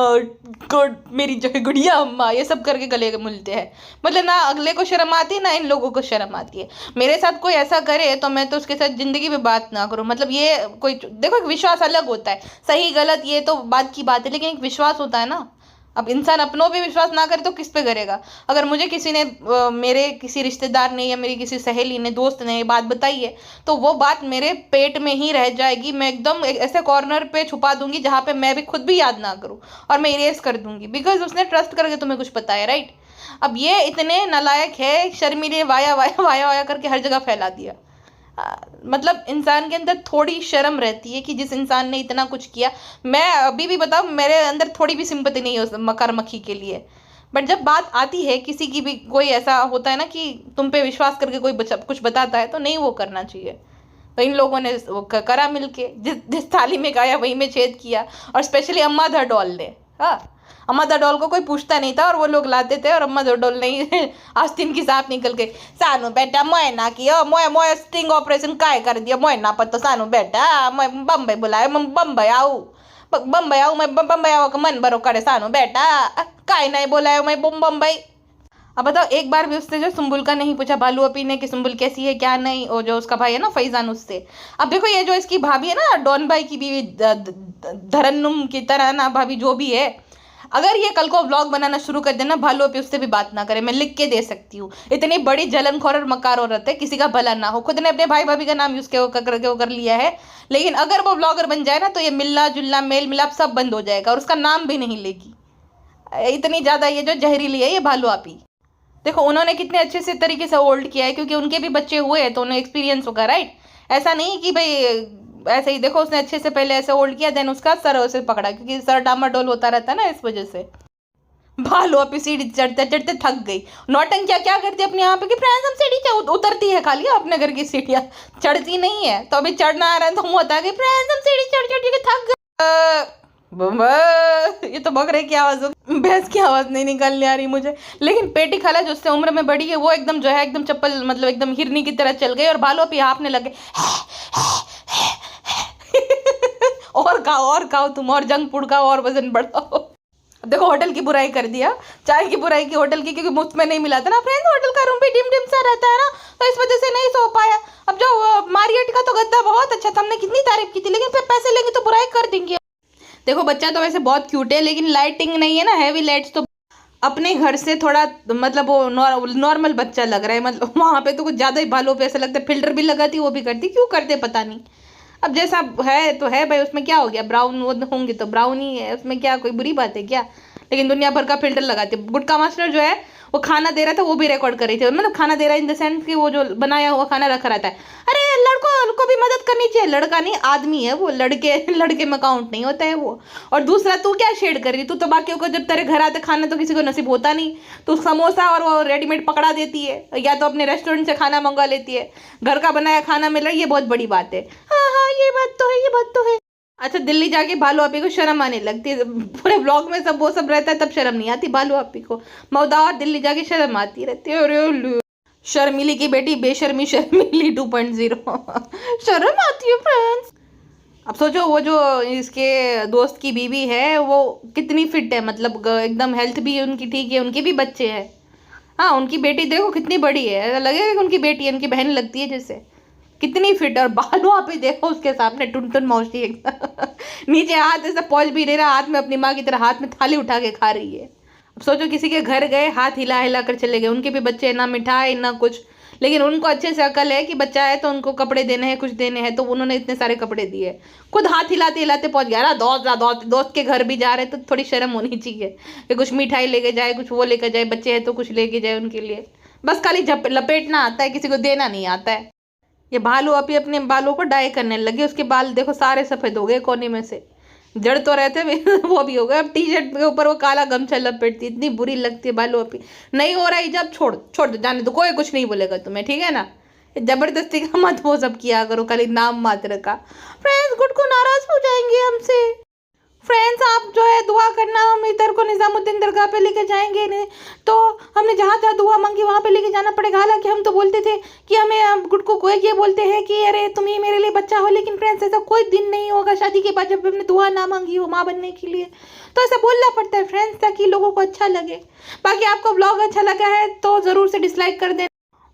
गुड, मेरी जो है गुड़िया अम्मा, ये सब करके गले मिलते हैं। मतलब ना अगले को शर्म आती है ना इन लोगों को शर्म आती है। मेरे साथ कोई ऐसा करे तो मैं तो उसके साथ जिंदगी में बात ना करूं। मतलब ये कोई देखो एक विश्वास अलग होता है, सही गलत ये तो बात की बात है, लेकिन एक विश्वास होता है ना। अब इंसान अपनों पे विश्वास ना करे तो किस पे करेगा? अगर मुझे किसी ने मेरे किसी रिश्तेदार ने या मेरी किसी सहेली ने दोस्त ने ये बात बताई है तो वो बात मेरे पेट में ही रह जाएगी। मैं एकदम ऐसे कॉर्नर पे छुपा दूंगी जहाँ पे मैं भी खुद भी याद ना करूँ, और मैं इरेज कर दूंगी, बिकॉज उसने ट्रस्ट करके तुम्हें कुछ पता है, राइट। अब ये इतने नालायक है, शर्मीले वाया वाया वाया वाया करके हर जगह फैला दिया। मतलब इंसान के अंदर थोड़ी शर्म रहती है कि जिस इंसान ने इतना कुछ किया, मैं अभी भी बताऊँ मेरे अंदर थोड़ी भी सिंपैथी नहीं है उस मकर मक्खी के लिए। बट जब बात आती है किसी की भी, कोई ऐसा होता है ना कि तुम पे विश्वास करके कोई कुछ बताता है, तो नहीं वो करना चाहिए। तो इन लोगों ने वो करा मिलके, जिस थाली में खाया वहीं में छेद किया। और स्पेशली अम्मा द डॉल ने, हाँ अम्मा द डॉल को कोई पूछता नहीं था और वो लोग लाते थे, और अम्मा द डॉल ने आस्तीन की सांप निकल के सानू बेटा मोए ना किया, मोए स्टिंग ऑपरेशन काय कर दिया, मोए ना पता सानू बेटा, मैं बम्बई बुलाया, मैं बम्बई आऊँ मैं बम्बई आऊँ का मन भरो करे सानू बेटा, काय नहीं बोलाया मैं बम्बई। अब बताओ एक बार भी उससे जो सुम्बुल का नहीं पूछा बालू अपी ने कि सुम्बुल कैसी है क्या नहीं, और जो उसका भाई है ना फैजान उससे। अब देखो ये जो इसकी भाभी है ना डॉन भाई की बीवी धरन्नुम की तरह ना भाभी जो भी है, अगर ये कल को व्लॉग बनाना शुरू कर देना भालू अपी उससे भी बात ना करे, मैं लिख के दे सकती हूँ। इतनी बड़ी जलनखोर और मकार औरत है, किसी का भला ना हो, खुद ने अपने भाई भाभी का नाम यूज कर लिया है। लेकिन अगर वो व्लॉगर बन जाए ना तो ये मिलना जुलना मेल मिलाप सब बंद हो जाएगा और उसका नाम भी नहीं लेगी। इतनी ज्यादा ये जो जहरीली है ये भालू अपी। देखो उन्होंने कितने अच्छे से तरीके से होल्ड किया है, क्योंकि उनके भी बच्चे हुए हैं तो उन्हें एक्सपीरियंस होगा, राइट। ऐसा नहीं कि भाई ऐसे ही, देखो उसने अच्छे से पहले ऐसे होल्ड किया, देन उसका सर उसे पकड़ा, क्योंकि सर डामाडोल होता रहता है ना इस वजह से। भालू अपनी सीढ़ी चढ़ते चढ़ते थक गई। नौटंकिया क्या करती है अपने यहाँ पे कि फ्रेंड्स हम सीढ़ी उतरती है खाली, अपने घर की सीढ़ियाँ चढ़ती नहीं है। तो अभी चढ़ना आ रहा है तो हम होता है कि फ्रेंड्स हम सीढ़ी चढ़ चढ़ के थक गए। ये तो बकरे की आवाज हो, भैंस की आवाज नहीं निकालने आ रही मुझे। लेकिन पेटी खाला जो उससे उम्र में बड़ी है वो एकदम जो है एकदम चप्पल मतलब एकदम हिरनी की तरह चल गई और भालू अपनी हाँफने लगे। और खाओ तुम, और जंक फूड खाओ और वजन बढ़ाओ। अब देखो होटल की बुराई कर दिया, चाय की बुराई की होटल की, क्योंकि मुफ्त में नहीं मिला था ना फ्रेंड्स। होटल का रूम भी डिम डिम सा रहता है ना, तो इस वजह से नहीं सो पाया। अब जो मारियट का तो गद्दा बहुत अच्छा था, हमने कितनी तारीफ की थी, लेकिन फिर पैसे लेंगे तो बुराई कर देंगे। देखो बच्चा तो वैसे बहुत क्यूट है, लेकिन लाइटिंग नहीं है ना, हैवी लाइट्स, तो अपने घर से थोड़ा मतलब वो नॉर्मल बच्चा लग रहा है। मतलब वहाँ पे तो कुछ ज़्यादा ही भालू पे ऐसा लगता है, फिल्टर भी लगाती वो भी करती, क्यों करते पता नहीं। अब जैसा है तो है भाई, उसमें क्या हो गया, ब्राउन वो होंगे तो ब्राउन ही है, उसमें क्या कोई बुरी बात है क्या। लेकिन दुनिया भर का फिल्टर लगाते। गुटका मास्टर जो है वो खाना दे रहा था, वो भी रिकॉर्ड कर रही थी, मतलब खाना दे रहा है इन द सेंस कि वो जो बनाया हुआ खाना रखा रहता है। अरे लड़कों को भी मदद करनी चाहिए, लड़का नहीं आदमी है वो, लड़के में काउंट नहीं होता है वो। और दूसरा तू क्या शेड कर रही, तू तो बाकियों को जब तेरे घर आते खाना तो किसी को नसीब होता नहीं, तू समोसा और वो रेडीमेड पकड़ा देती है, या तो अपने रेस्टोरेंट से खाना मंगवा लेती है। घर का बनाया खाना मिल रहा है, ये बहुत बड़ी बात है। हाँ ये बात तो है, ये बात तो है। अच्छा दिल्ली जाके भालू आपी को शर्म आने लगती है, पूरे ब्लॉग में सब वो सब रहता है तब शर्म नहीं आती भालू आपी को। मौदा और दिल्ली जाके शर्म आती रहती है। अरे शर्मिली की बेटी बेशर्मी शर्मिली 2.0। शर्म आती है फ्रेंड्स। अब सोचो वो जो इसके दोस्त की बीवी है वो कितनी फिट है, मतलब एकदम हेल्थ भी उनकी ठीक है, उनके भी बच्चे हैं। हाँ उनकी बेटी देखो कितनी बड़ी है, ऐसा लगेगा कि उनकी बेटी है, उनकी बहन लगती है जैसे, कितनी फिट। और बालू आप ही देखो उसके सामने टुन मौसी नीचे हाथ ऐसा पहुंच भी नहीं रहा, हाथ में अपनी माँ की तरह हाथ में थाली उठा के खा रही है। अब सोचो किसी के घर गए, हाथ हिला हिला कर चले गए, उनके भी बच्चे, ना मिठाई ना कुछ, लेकिन उनको अच्छे से अकल है कि बच्चा है तो उनको कपड़े देने हैं, कुछ देने हैं, तो उन्होंने इतने सारे कपड़े दिए, खुद हाथ हिलाते हिलाते पहुंच गया ना। दोस्त के घर भी जा रहे तो थोड़ी शर्म होनी चाहिए कि कुछ मिठाई लेके जाए, कुछ वो लेकर जाए, बच्चे हैं तो कुछ लेके जाए उनके लिए। बस खाली लपेटना आता है, किसी को देना नहीं आता है। ये भालू अभी अपने बालों को डाई करने लगे, उसके बाल देखो सारे सफ़ेद हो गए कोने में से, जड़ तो रहते वो भी हो गए। अब टी शर्ट के ऊपर वो काला गमछा लपेटती, इतनी बुरी लगती है भालू अभी। नहीं हो रहा है जब छोड़ दो, जाने दो, कोई कुछ नहीं बोलेगा तुम्हें, ठीक है ना। जबरदस्ती का मत वो सब किया करो, खाली नाम मात्र का। फ्रेंड्स गुड को नाराज हो जाएंगे हमसे। फ्रेंड्स आप जो है दुआ करना, हम इधर को निज़ामुद्दीन दरगाह पे लेके जाएंगे, नहीं तो हमने जहाँ जहाँ दुआ मांगी वहाँ पे लेके जाना पड़ेगा। हालांकि हम तो बोलते थे कि हमें गुड्डू को ये बोलते हैं कि अरे तुम ही मेरे लिए बच्चा हो, लेकिन फ्रेंड्स ऐसा कोई दिन नहीं होगा शादी के बाद जब हमने दुआ ना मांगी हो माँ बनने के लिए, तो ऐसा बोलना पड़ता है फ्रेंड्स, ताकि लोगों को अच्छा लगे। बाकी आपको ब्लॉग अच्छा लगा है तो ज़रूर से डिसलाइक कर देना,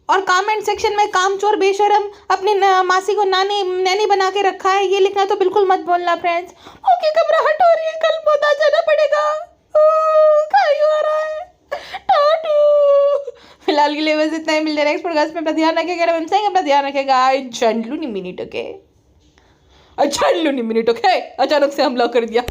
और कमेंट सेक्शन में कामचोर बेशरम अपनी मासी को नैनी बना के रखा है ये लिखना तो बिल्कुल मत बोलना फ्रेंड्स। ओके घबराहट हो रही है, कल पौधा जाना पड़ेगा, खाली हो रहा है, टाटू। फिलहाल के लिए बस इतना ही, मिलते हैं नेक्स्ट पॉडकास्ट में। अपना ध्यान रखेगा, अपना ध्यान रखेगा। चंडलू नहीं मिनट ओके, अच्छा नहीं मिनट ओके, अचानक से हमला कर दिया।